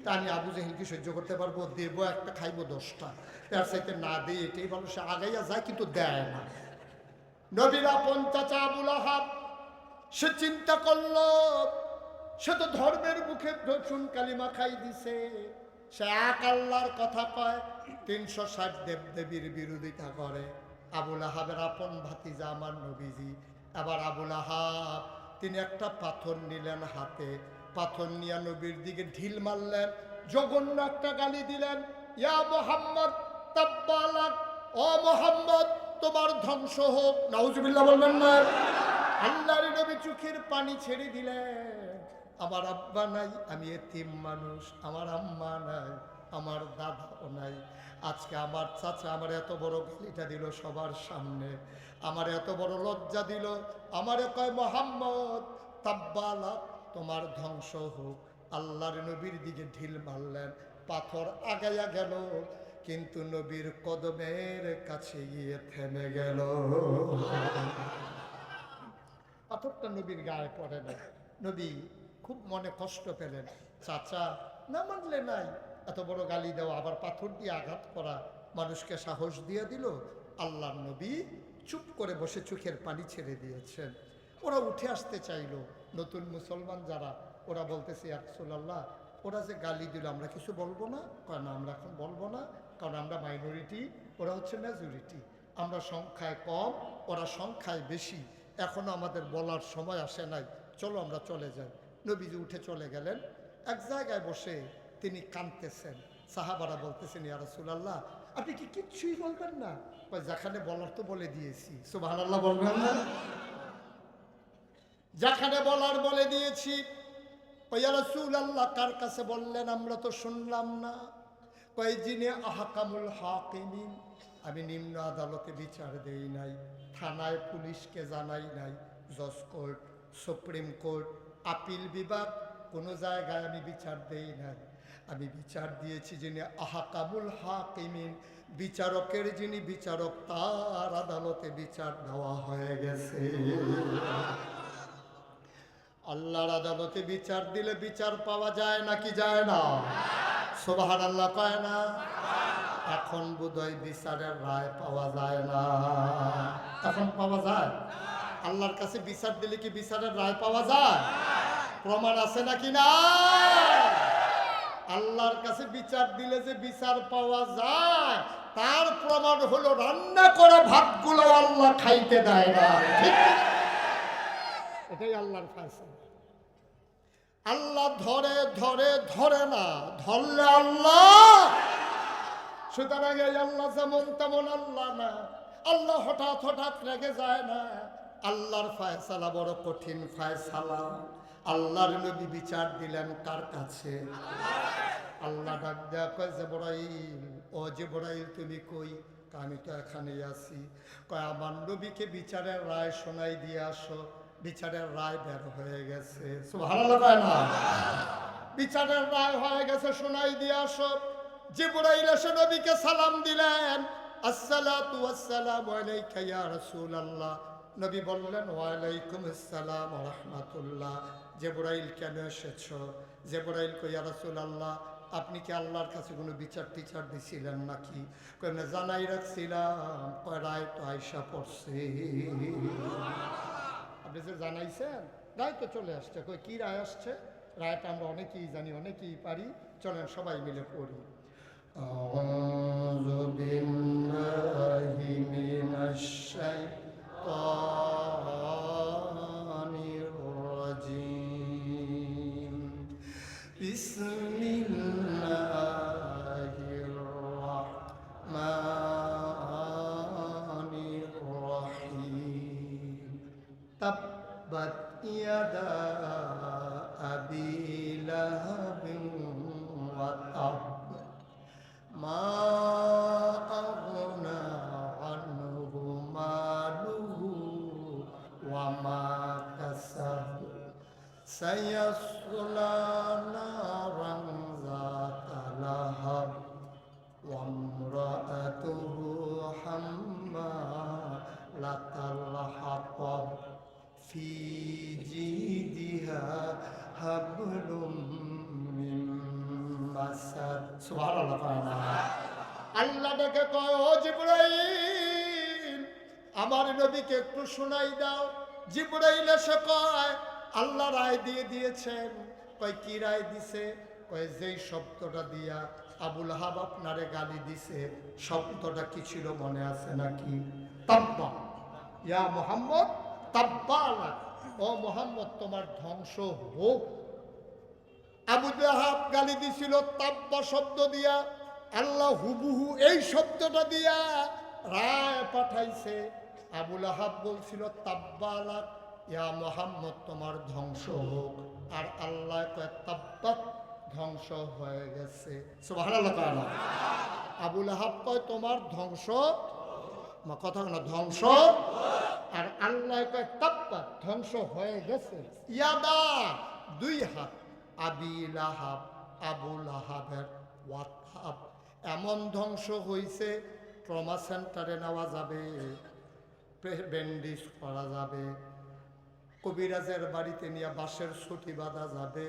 A: তা আমি আবু জেহেলকে সহ্য করতে পারবো? দেবো একটা, খাইবো 10টা, তার সাথে না দেয় এটাই ভালো। সে আগাইয়া যায় কিন্তু দেয় না। নবীর আপন চাচা আবুল আহাব, সে চিন্তা করলো সে তো ধর্মের মুখে চুন কালিমা খাই দিছে, সে এক আল্লাহর কথা কয়, ৩৬০ দেবদেবীর বিরোধিতা করে। আবুল আহাবের আপন ভাতিজা আমার নবীজি। আবার আবুল আহাব তিনি একটা পাথর নিলেন হাতে, পাথর নিয়ে নবীর দিকে ঢিল মারলেন, জঘন্য একটা গালি দিলেন, ইয়া মুহাম্মদ তাব্বালাক, ও মুহাম্মদ তোমার ধ্বংস হোক। নাউজুবিল্লাহ বলবেন না? আল্লাহর নবী চোখের পানি ছেড়ে দিলেন। আমার আব্বা নাই, আমি এতিম মানুষ, আমার আম্মা নাই, আমার দাদাও নাই। আজকে আমার চাচা আমার এত বড় গালিটা দিল সবার সামনে, আমার এত বড় লজ্জা দিল, আমারে কয় মোহাম্মদ তাব্বালা তোমার ধ্বংস হোক। আল্লাহর নবীর দিকে ঢিল মারলেন, পাথর আগাইয়া গেল, কিন্তু নবীর কদমের কাছে গিয়ে থেমে গেল। পাথরটা নবীর গায়ে পড়ে না। নবী খুব মনে কষ্ট পেলেন। চাচা না মানলে নাই, এত বড় গালি দেওয়া, আবার পাথর দিয়ে আঘাত করা, মানুষকে সাহস দিয়ে দিল। আল্লাহর নবী চুপ করে বসে চোখের পানি ছেড়ে দিয়েছেন। ওরা উঠে আসতে চাইলো, নতুন মুসলমান যারা, ওরা বলতেছে ইয়া রাসূলুল্লাহ, ওরা যে গালি দিল আমরা কিছু বলবো না? কারণ আমরা এখন বলবো না, কারণ আমরা মাইনরিটি, ওরা হচ্ছে মেজরিটি, আমরা সংখ্যায় কম, ওরা সংখ্যায় বেশি, এখনো আমাদের বলার সময় আসে নাই, চলো আমরা চলে যাই। নবীজি উঠে চলে গেলেন। এক জায়গায় বসে তিনি কাঁদতেছেন। সাহাবারা বলতেছেন ইয়া রাসূলুল্লাহ আপনি কি কিচ্ছুই বলবেন না? যেখানে বলার তো বলে দিয়েছি, সুবহানাল্লাহ বলবেন না? যেখানে বলার বলে দিয়েছি। ইয়া রাসূলুল্লাহ কার কাছে বললেন? আমরা তো শুনলাম না। কয় যিনি আহকামুল হাকিমিন, আমি নিম্ন আদালতে বিচার দেই নাই, থানায় পুলিশকে জানাই নাই, জজ কোর্ট, সুপ্রিম কোর্ট, আপিল বিভাগ, কোনো জায়গায় আমি বিচার দেই নাই। আমি বিচার দিয়েছি যিনি আহকামুল হাকিমিন, বিচারকের যিনি বিচারক, তার আদালতে বিচার দেওয়া হয়ে গেছে। আল্লাহর আদালতে বিচার দিলে বিচার পাওয়া যায় নাকি যায় না? সুবহানাল্লাহ কয় না? এখন বোধহয় বিচারের রায় পাওয়া যায় না। এখন পাওয়া যায়? আল্লাহর কাছে বিচার দিলে কি বিচারের রায় পাওয়া যায়? প্রমাণ আছে নাকি না? আল্লাহর কাছে বিচার দিলে যে বিচার পাওয়া যায়, তার প্রমাণ হলো রান্না করা ভাতগুলো আল্লাহ খাইতে দেয় না। ঠিক, এটাই আল্লাহর ফয়সালা। আল্লাহ ধরে ধরে ধরে না, ধরলে আল্লাহ। সুতরাং এই আল্লাহ যেমন তেমন আল্লাহ না, আল্লাহ হঠাৎ হঠাৎ রেগে যায় না। আল্লাহর ফয়সালা বড় কঠিন ফয়সালা। আল্লাহর নবী বিচার দিলেন কার কাছে? আল্লাহ ডাক দেয়া কয় জিবরাইল, ও জিবরাইল তুমি কই? আমি তো এখানেই আছি। কয় আমার নবীকে বিচারের রায় শোনাই দিয়ে আসো। বিচারের রায় বের হয়ে গেছে। সুবহানাল্লাহ কয় না? বিচারের রায় হয়ে গেছে, শোনাই দিয়ে আসো। জিবরাইল এসে নবীকে সালাম দিলেন, আসসালাতু ওয়াসসালামু আলাইকা ইয়া রাসূলুল্লাহ। নবী বললেন ওয়া আলাইকুম আসসালাম ওয়া রাহমাতুল্লাহ। জিবরাইল কেন এসেছো? জিবরাইল কয় ইয়া রাসূলুল্লাহ আপনি কি আল্লাহর কাছে কোনো বিচার টিচার দিছিলেন নাকি? কয় না, জানাই রাখছিলাম। কয় রায় তো আয়সা পড়ছে। আপনি যে জানাইছেন, রায় তো চলে আসছে। কই কি রায় আসছে? রায়টা আমরা অনেকেই জানি, অনেকেই পারি, চলেন সবাই মিলে পড়ি। আউযু বিল্লাহি মিনাশ শাইতানির রাজীম। বিসমিল্লাহির রাহমানির রাহিম। তাব্বাত ইয়াদা আবি লাহাবিন ওয়া তাব, মা আগনা আনহু মালুহু ওয়া মা কাসাব, সায়াসলা নারান যাতা লাহাব, ওয়া ইমরাআতুহু হাম্মালাতাল হাতাব, ফি জিদিহা হাবলুম মিন মাসাদ। সুবহানাল্লাহ। আল্লাহ ডেকে কয় ও জিবরাইল আমার নবীকে একটু শোনাই দাও। জিবরাইল এসে কয় আল্লাহ রায় দিয়ে দিয়েছেন। কয় কি রায় দিছে? কয় যেই শব্দটা দিয়া আবুল আহাব আপনারে গালি দিছে, শব্দটা কি ছিল মনে আছে নাকি? তাব্বা ইয়া মুহাম্মদ তাব্বালা, ও মুহাম্মদ তোমার ধ্বংস হোক। আবু লাহাব গালি দিছিল তাব্বা শব্দ দিয়া, আল্লাহ হুবহু এই শব্দটা দিয়া রায় পাঠাইছে। আবু লাহাব বলছিল তাব্বালা, ইয়া মুহাম্মদ তোমার ধ্বংস হোক। আর আল্লাহ কয় তাব্বাত, ধ্বংস হয়ে গেছে। সুবহানাল্লাহ। আবুল আহাব কয় তোমার ধ্বংস, কথা না ধ্বংস, আর আল্লাহ কয় তাব্বাত ধ্বংস হয়ে গেছে। ইয়াদা দুই হাত, আবি লাহাব আবুল আহাবের ওয়াতাব, এমন ধ্বংস হয়েছে ট্রমা সেন্টারে নেওয়া যাবে, ব্যান্ডেজ করা যাবে, কবিরাজের বাড়িতে নিয়ে বাঁশের ছুটি বাঁধা যাবে,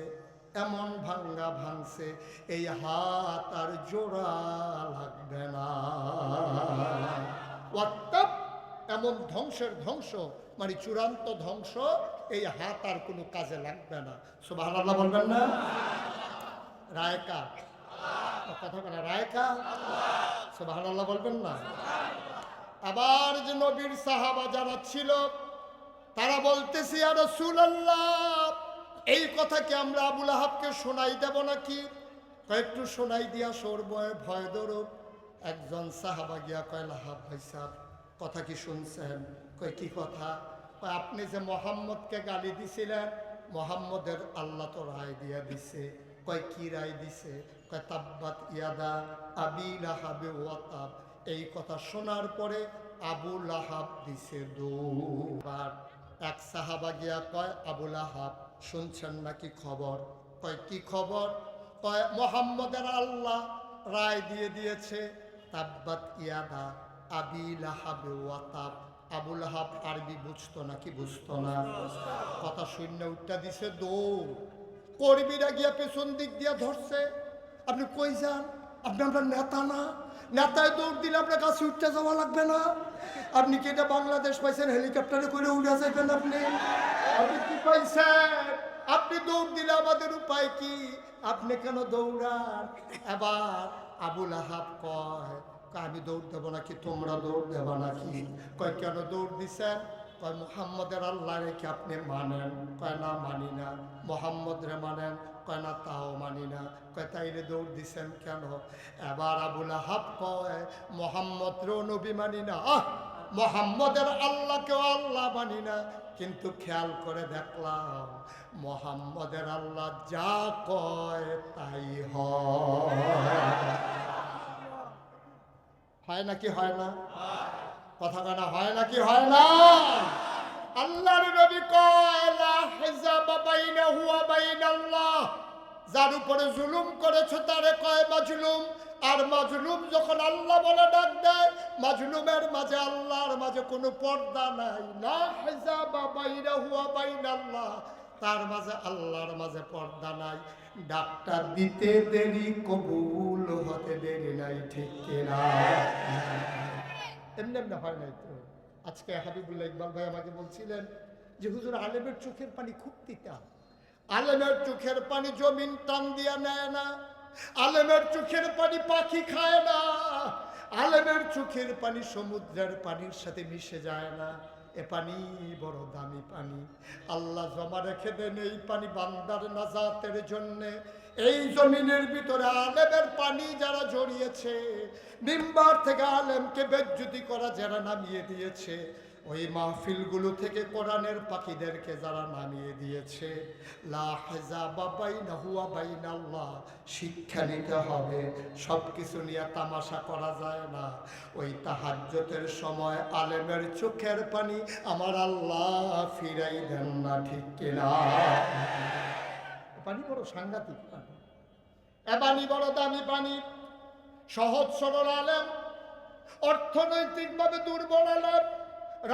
A: এমন ভাঙ্গা ভাঙছে এই হাত আর জোড়া লাগবে না। ওয়াত্তাব এমন ধ্বংসের ধ্বংস, মানে চূড়ান্ত ধ্বংস, এই হাত আর কোনো কাজে লাগবে না। সুবহানাল্লাহ বলবেন না? রায়কা কথা বলে রায়কা, সুবহানাল্লাহ বলবেন না? আবার যে নবীর সাহাবা যারা ছিল তারা বলতেছে ইয়া রাসূলুল্লাহ, এই কথা কি আমরা আবুল আহাবকে শোনাই দেব নাকি? একটু শোনাই দিয়া সোর ভয় ধরো। একজন সাহাবা গিয়া কয় লাহাব ভাই সাহেব, কথা কি শুনছেন? কয় কি কথা? কয় আপনি যে মোহাম্মদকে গালি দিছিলেন, মোহাম্মদের আল্লাহ তো রায় দিয়া দিছে। কয় কি রায় দিছে? কয় তাব্বাত ইয়াদা আবি লাহাবে ওয়াতাব। এই কথা শোনার পরে আবু লাহাব দিছে দুবার। এক সাহাবা গিয়া কয় আবুল আহাব শুনছেন নাকি খবর? কয় কি খবর? কয় মোহাম্মদের আল্লাহ রায় দিয়ে দিয়েছে তাব্বাত ইয়াদা আবি লাহাবে ওয়াতাব। আবুল আহাব আরবি বুঝতো নাকি বুঝতো না? কথা শূন্য উঠটা দিছে দৌড়। কর্মীরা গিয়া পেছন দিক দিয়া ধরছে। আপনি কই যান? আপনি আপনার নেতা না? নেতায় দৌড় দিলে আপনার কাছে উঠতে যাওয়া লাগবে না? আপনি কি এটা বাংলাদেশ পাইছেন হেলিকপ্টারে করে উড়ে যাবেন? আপনি আপনি কি পাইছেন? আপনি দৌড় দিলে আমাদের উপায় কি? আপনি কেন দৌড়ান? এবার আবুল আহাব কয় আমি দৌড় দেবো নাকি তোমরা দৌড় দেবো নাকি? কয় কেন দৌড় দিছেন? কয় মুহাম্মদের আল্লাহ রেখে আপনি মানেন? কয় না মানি না। মুহাম্মদ রে মানেন? কয় না তাও মানি না। কয় তাইলে দৌড় দিছেন কেন? এবার আবুল আহাব কয় মুহাম্মদ রে নবী মানি না, মুহাম্মদের আল্লাহকেও আল্লাহ মানি না, কিন্তু খেয়াল করে দেখলাম মুহাম্মদের আল্লাহ যা কয় তাই হয় নাকি হয় না? কথা কানা হয় নাকি হয় না? আল্লাহর নবী কয় লা হিজাবা বাইনাহু ওয়া বাইনাল্লাহ, যার উপরে জুলুম করেছে তারে কয় মাজলুম। আর মাজলুম যখন আল্লাহ বলে ডাক দেয়, মাজলুমের মাঝে আল্লাহর মাঝে কোনো পর্দা নাই। লা হিজাবা বাইনাহু ওয়া বাইনাল্লাহ, তার মাঝে আল্লাহর মাঝে পর্দা নাই। ডাক্তার দিতে দেরি কবুল হতে দেরি নাই, ঠিক কিনা? এমনি এমনি হয় নাই তো। আজকে হাবিবুল্লাহ ইকবাল ভাই আমাকে বলছিলেন যে হুজুর আলেমের চোখের পানি খুব তিতা। আলেমের চোখের পানি জমিন টান দিয়া নেয় না, আলেমের চোখের পানি পাখি খায় না, আলেমের চোখের পানি সমুদ্রের পানির সাথে মিশে যায় না। এ পানি বড় দামি পানি, আল্লাহ জমা রেখে দেন এই পানি বান্দার নাজাতের জন্যে। এই জমিনের ভিতরে আলেমের পানি যারা জড়িয়েছে, মিম্বার থেকে আলেমকে বেজ্জতি করা যারা নামিয়ে দিয়েছে, ওই মাহফিলগুলো থেকে কোরআনের পাখিদেরকে যারা নামিয়ে দিয়েছে, লা হিজাবা বাইনাহু ওয়া বাইনাল্লাহ, শিক্ষা নিতে হবে। সব কিছু নিয়ে তামাশা করা যায় না। ওই তাহাজ্জুদের সময় আলেমের চোখের পানি আমার আল্লাহ ফিরাই দেন না, ঠিক কিনা? পানি বড় সাংঘাতিক পানি, এ পানি বড় দামি পানি। সহজ সরল আলেম, অর্থনৈতিকভাবে দুর্বল আলেম,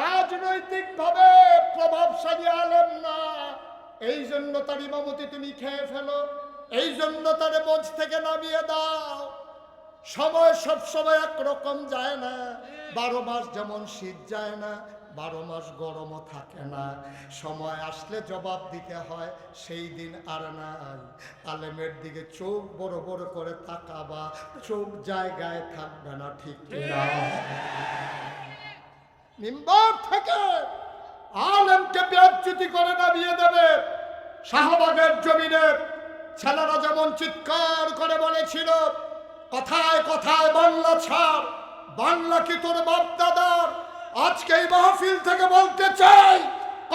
A: রাজনৈতিকভাবে প্রভাবশালী আলেম না। এই জন্য তার ইমামতি তুমি খেয়ে ফেলো, এই জন্য তার মঞ্চ থেকে নামিয়ে দাও। সময় সব সময় একরকম যায় না। 12 মাস যেমন শীত যায় না, 12 মাস গরমও থাকে না। সময় আসলে জবাব দিতে হয়, সেই দিন আর নাই। আলেমের দিকে চোখ বড় বড় করে তাকাবা, চোখ জায়গায় থাকবে না, ঠিক কিনা? মিম্বার থেকে আলেমকে বেজ্জতি করে নামিয়ে দেবে। শাহবাগের জমিনে ছেলেরা যেমন চিৎকার করে বলেছিল, কথায় কথায় বাংলা ছাড়, বাংলা কি তোর বাপ দাদার? আজকে এই মাহফিল থেকে বলতে চাই,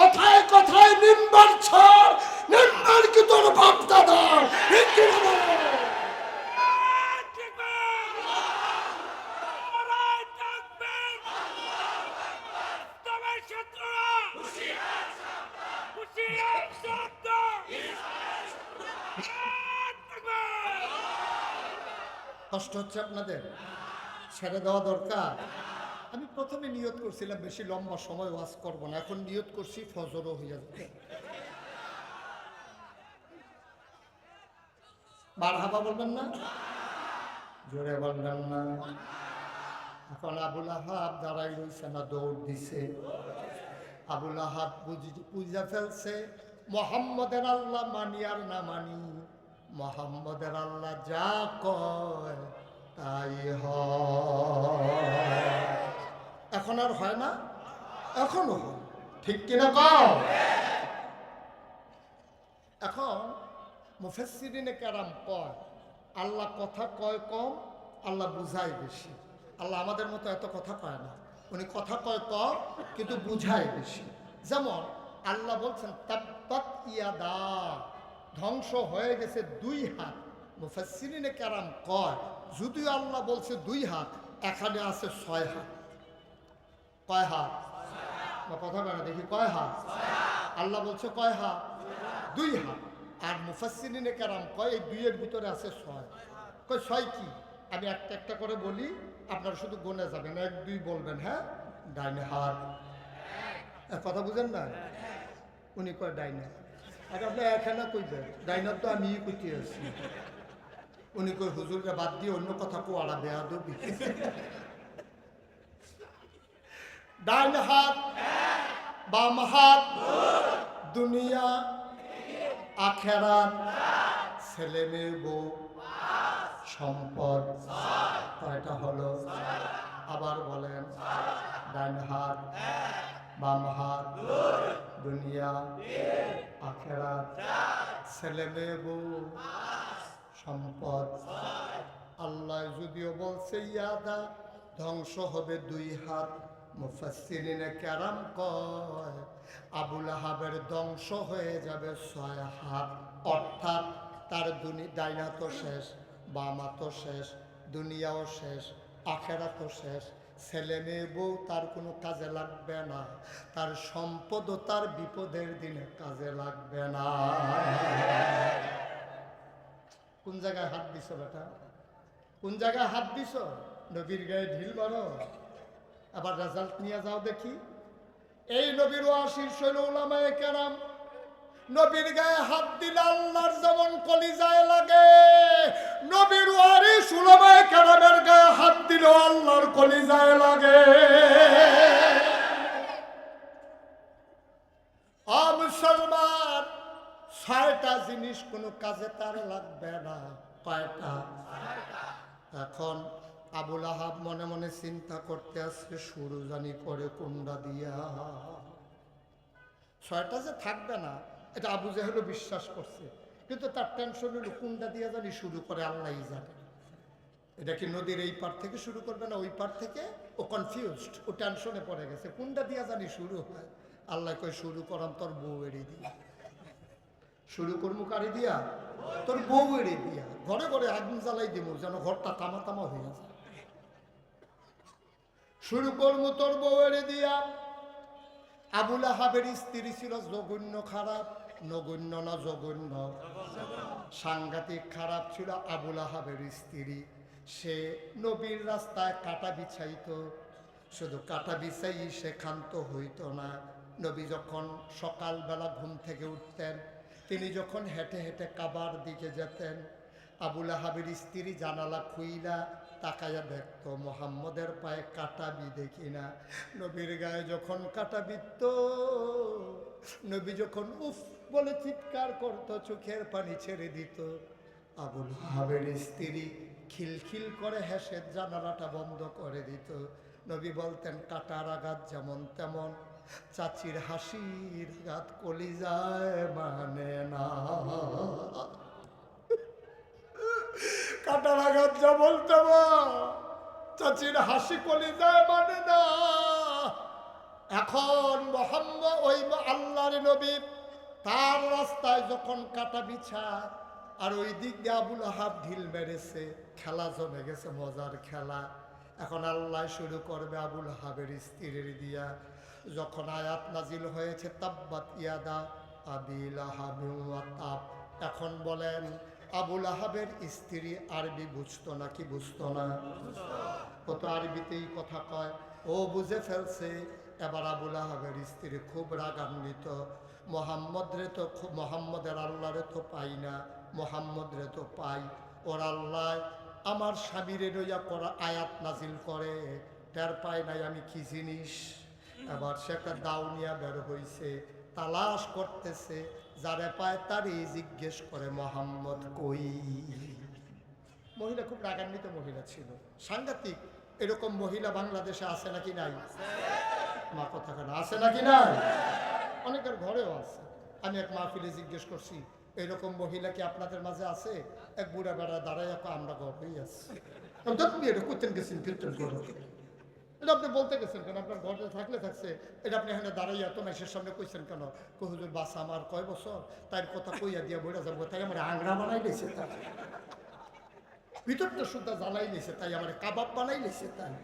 A: কথায় কথায় মিম্বার ছাড়, মিম্বার কি তোর বাপ দাদার? কষ্ট হচ্ছে আপনাদের? ছেড়ে দেওয়া দরকার। আমি প্রথমে নিয়ত করছিলাম বেশি লম্বা সময় ওয়াজ করব না, এখন নিয়ত করছি ফজরও হয়ে যাবে। মারহাবা বলবেন না? জোরে বলবেন না? এখন আবুল আহাব দাঁড়াই রয়েছে না, দৌড় দিছে। আবুল আহাব বুঝা ফেলছে মোহাম্মদের আল্লাহ মানি আর না মানি, মোহাম্মদের আল্লাহ যা কয় তাই হয়। এখন আর হয় না? এখনো হয়, ঠিক কিনা কও? এখন মুফাসসিরিনে কেরাম কয় আল্লাহ কথা কয় কম, আল্লাহ বুঝায় বেশি। আল্লাহ আমাদের মতো এত কথা কয় না, উনি কথা কয় কম কিন্তু বুঝায় বেশি। যেমন আল্লাহ বলছেন তাব্বাত ইয়াদা, ধ্বংস হয়ে গেছে 2 হাত। মুফাসসিরিনে কেরাম কয় যদিও আল্লাহ বলছে 2 হাত, এখানে আছে 6 হাত। কয় হাত? কথা বলে দেখি, কয় হাত? আল্লাহ বলছে কয় হাত? 2 হাত। আর মুফাসসিরিনে কেরাম কয় এই 2 এর ভিতরে আছে 6। কয় 6 কি? আমি একটা একটা করে বলি, আপনারা শুধু গুনে যাবেন, 1 2 বলবেন। হ্যাঁ, ডাইনে হাত। কথা বুঝেন না? উনি কয় ডাইনে। আর আপনি এখানে কইবেন ডাইনার তো আমি কইতে আছি। উনি কই হুজুরকে বাদ দিয়ে অন্য কথা কোয়াড়া বেয়াদবি। ডাইন হাত, বাম হাত, দুনিয়া আখেরাত, ছেলে মেয়ে বউ সম্পদ। কয়টা হলো? আবার বলেন, ডাইন হাত, বাম হাত, দুনিয়া আখেরাত, ছেলে মেয়ে বউ সম্পদ। আল্লাহ যদিও বলছে ইয়াদা, ধ্বংস হবে 2 হাত। মুফাসসিরিনে কেরাম কয় আবুল আহাবের ধ্বংস হয়ে যাবে 6 হাত। অর্থাৎ তার ডাইনা তো শেষ, বামা তো শেষ, দুনিয়াও শেষ, আখেরাতও শেষ, ছেলে মেয়ে বউ তার কোনো কাজে লাগবে না, তার সম্পদও তার বিপদের দিনে কাজে লাগবে না। কোন জায়গায় হাত দিছ বেটা? কোন জায়গায় হাত দিছ? নবীর গায়ে ঢিল মারো, আবার রেজাল্ট নিয়ে যাও দেখি। এই নবীর ওয়াসির শৈল উলামায়ে কেরাম নবীর গায়ে হাত দিলে আল্লাহর যেমন কলিজায় লাগে, নবীর ওয়ারিস উলামায়ে কেরামের গায়ে হাত দিলে আল্লাহর কলিজায় লাগে। মুসলমান, 6টা জিনিস কোনো কাজে তার লাগবে না। কয়টা? এখন আবুল আহাব মনে মনে চিন্তা করতে আসছে শুরু জানি করে কোনটা দিয়া। 6টা যে থাকবে না এটা আবু জেহেলও বিশ্বাস করছে, কিন্তু তার টেনশন হলো কোনটা দিয়া জানি শুরু করে আল্লাহই জানে। এটা কি নদীর এই পার থেকে শুরু করবে না ওই পার থেকে? ও কনফিউজড, ও টেনশনে পড়ে গেছে কোনটা দিয়া জানি শুরু হয়। আল্লাহ কই শুরু করাম তোর বউ এড়ি দিয়া। শুরু করবো কারি দিয়া? তোর বউ এড়ি দিয়া। ঘরে ঘরে আগুন জ্বালাই দিব যেন ঘরটা তামা তামা হয়ে যায়। শুরু করবো তোর বউ এড়ি দিয়া। আবুল আহাবের স্ত্রী ছিল জঘন্য খারাপ। নগণ্য না জঘন্য? সাংঘাতিক খারাপ ছিল আবুল আহাবের স্ত্রী। সে নবীর রাস্তায় কাটা বিছাইতো, শুধু কাটা বিছাই সে ক্ষান্ত হইত না। নবী যখন সকালবেলা ঘুম থেকে উঠতেন, তিনি যখন হেঁটে হেঁটে কাবার দিকে যেতেন, আবুল আহাবের স্ত্রী জানালা খুইলা তাকাইয়া দেখতো মোহাম্মদের পায়ে কাটা বিধে কিনা। নবীর গায়ে যখন কাটা বিধত, নবী যখন উফ বলে চিৎকার করতো, চোখের পানি ছেড়ে দিত, আবুল আহাবের স্ত্রী খিলখিল করে হেসে জানালাটা বন্ধ করে দিত। নবী বলতেন কাটার আঘাত যেমন তেমন, চাচির হাসির আঘাত কলিজায় মানে না। কাটার আঘাত যেমন তেমন, চাচির হাসি কলিজায় মানে না। এখন মোহাম্মদ ওই আল্লাহর নবী তার রাস্তায় যখন কাটা বিছায়, আর ওই দিক দিয়ে আবুল আহাব ঢিল মেরেছে, খেলা জমে গেছে, মজার খেলা। এখন আল্লাহ শুরু করবে আবুল আহাবের স্ত্রীর দিয়া। যখন আয়াত নাজিল হয়েছে তাব্বাত ইয়াদা আবি লাহাব ওয়া তাব, এখন বলেন আবুল আহাবের স্ত্রী আরবি বুঝতো না কি বুঝতো না? ও তো আরবিতেই কথা কয়, ও বুঝে ফেলছে। এবার আবুল আহাবের স্ত্রী খুব রাগান্বিত, মোহাম্মদ রে তো মোহাম্মদের আল্লাহ রে তো পাই না, মোহাম্মদ রে তো পাই, ওর আল্লাহ আমার স্বামীরে লইয়া করা আয়াত নাজিল করে, টের পায় নাই আমি কি জিনিস। এবার সে একটা দাউনিয়া বের হইছে, তালাশ করতেছে, যারে পায় তারই জিজ্ঞেস করে মোহাম্মদ কই। মহিলা খুব রাগান্বিত মহিলা ছিল, সাংঘাতিক। এরকম মহিলা বাংলাদেশে আছে নাকি নাই? আমার কথা কেন, আছে নাকি নাই? অনেকের ঘরেও আছে। আমি এক মাহফিলে জিজ্ঞেস করছি, এরকম মহিলা কি আপনাদের মাঝে আছে? এক বুড়া বেড়া দাঁড়াই, আমরা গর্বেই আছি। এটা করতেন গেছেন কীর্তন করে, এটা আপনি বলতে গেছেন কেন? আপনার ঘরে থাকলে থাকছে, এটা আপনি এখানে দাঁড়াইয়া তো মেসের সামনে কইছেন কেন? হুজুর বাসা আমার কয় বছর, তাই কথা কইয়া দিয়া বইরা যাবো, তাই আমার আংরা বানাই লেছে, তাই ভিতরটা শুদ্ধা জ্বালাই লেছে, তাই আমার কাবাব বানাই লেছে, তাই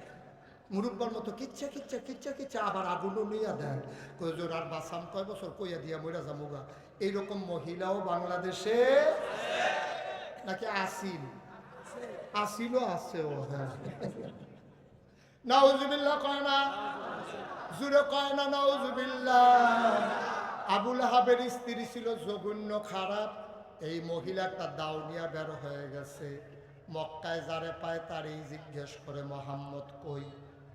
A: মুরব্বার মতো কিচ্ছা কিচ্ছা কিচ্ছা কিচ্ছা আবার আগুনও লইয়া দেয়। হুজুর আর বাসাম কয় বছর কইয়া দিয়া বইরা যাবো। এইরকম মহিলাও বাংলাদেশে নাকি আসিল? আসিলও আছেও। হ্যাঁ, নাউজুবিল্লাহ কয় না, জুরে কয় না নাউজুবিল্লাহ। আবুল আহাবের স্ত্রী ছিল জঘন্য খারাপ। এই মহিলাটা দাউনিয়া বের হয়ে গেছে, মক্কায় যারে পায় তারই জিজ্ঞেস করে মোহাম্মদ কই,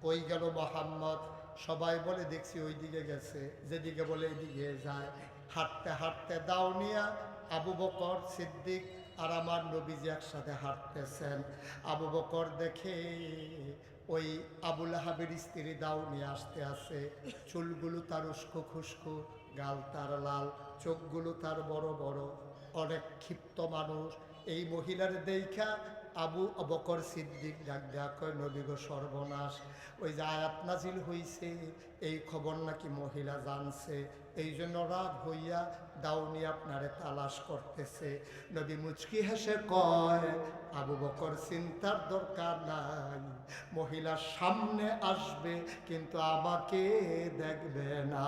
A: কই গেল মোহাম্মদ? সবাই বলে দেখছি ওই দিকে গেছে, যেদিকে বলে এইদিকে যায়। হাঁটতে হাঁটতে দাউনিয়া আবু বকর সিদ্দিক আর আমার নবীজি একসাথে হাঁটতেছেন। আবু বকর দেখে ওই আবুল আহাবের স্ত্রী দাউনিয়া আসতে আসে, চুলগুলো তার উস্কো খুস্কো, গাল তার লাল, চোখগুলো তার বড় বড়, অনেক ক্ষিপ্ত মানুষ। এই মহিলার দেখা আবু বকর সিদ্দিক ডাক ডাক কয়, নবী গো সর্বনাশ, ওই যে আয়াত নাজিল হইছে এই খবর নাকি মহিলা জানছে, এই জন্য রাগ হইয়া দাউনি আপনারে তালাশ করতেছে। নবী মুচকি হেসে কয়, আবু বকর চিন্তার দরকার নাই, মহিলা সামনে আসবে কিন্তু আমাকে দেখবে না।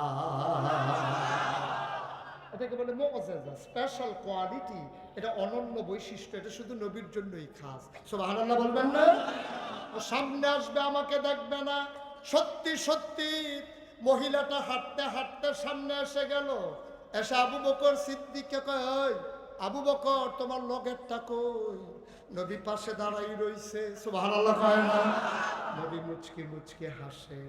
A: এটাকে বলে মুআজিজা, স্পেশাল কোয়ালিটি, এটা অনন্য বৈশিষ্ট্য, এটা শুধু নবীর জন্যই খাস। সুবহানাল্লাহ বলবেন না? ও সামনে আসবে আমাকে দেখবে না। সত্যি সত্যি মহিলাটা হাঁটতে হাঁটতে সামনে এসে গেল, এসে আবু বকর সিদ্দিককে কয়, ওই আবু বকর তোমার লগেরটা কই? নবী পাশে দাঁড়াই রইছে। সুবহানাল্লাহ কয় না? নবী মুচকি মুচকি হাসে,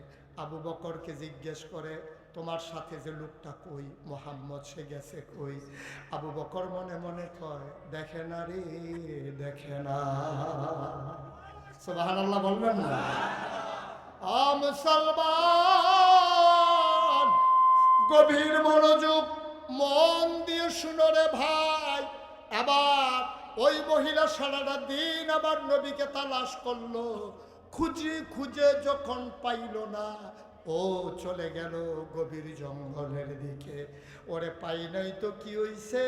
A: আবু বকরকে জিজ্ঞেস করে, তোমার সাথে যে লোকটা কই, মোহাম্মদ সে গেছে কই? আবু বকর মনে মনে কয়, দেখে না রে, দেখে না। সুবহানাল্লাহ বলবেন না? মুসলমান গভীর মনোযোগ মন দিয়ে শুনো রে ভাই। আবার ওই মহিলা সারাটা দিন আবার নবীকে তালাশ করলো, খুঁজে খুঁজে যখন পাইল না, ও চলে গেল গভীর জঙ্গলের দিকে। ওরে পাই নাই তো কি হইছে,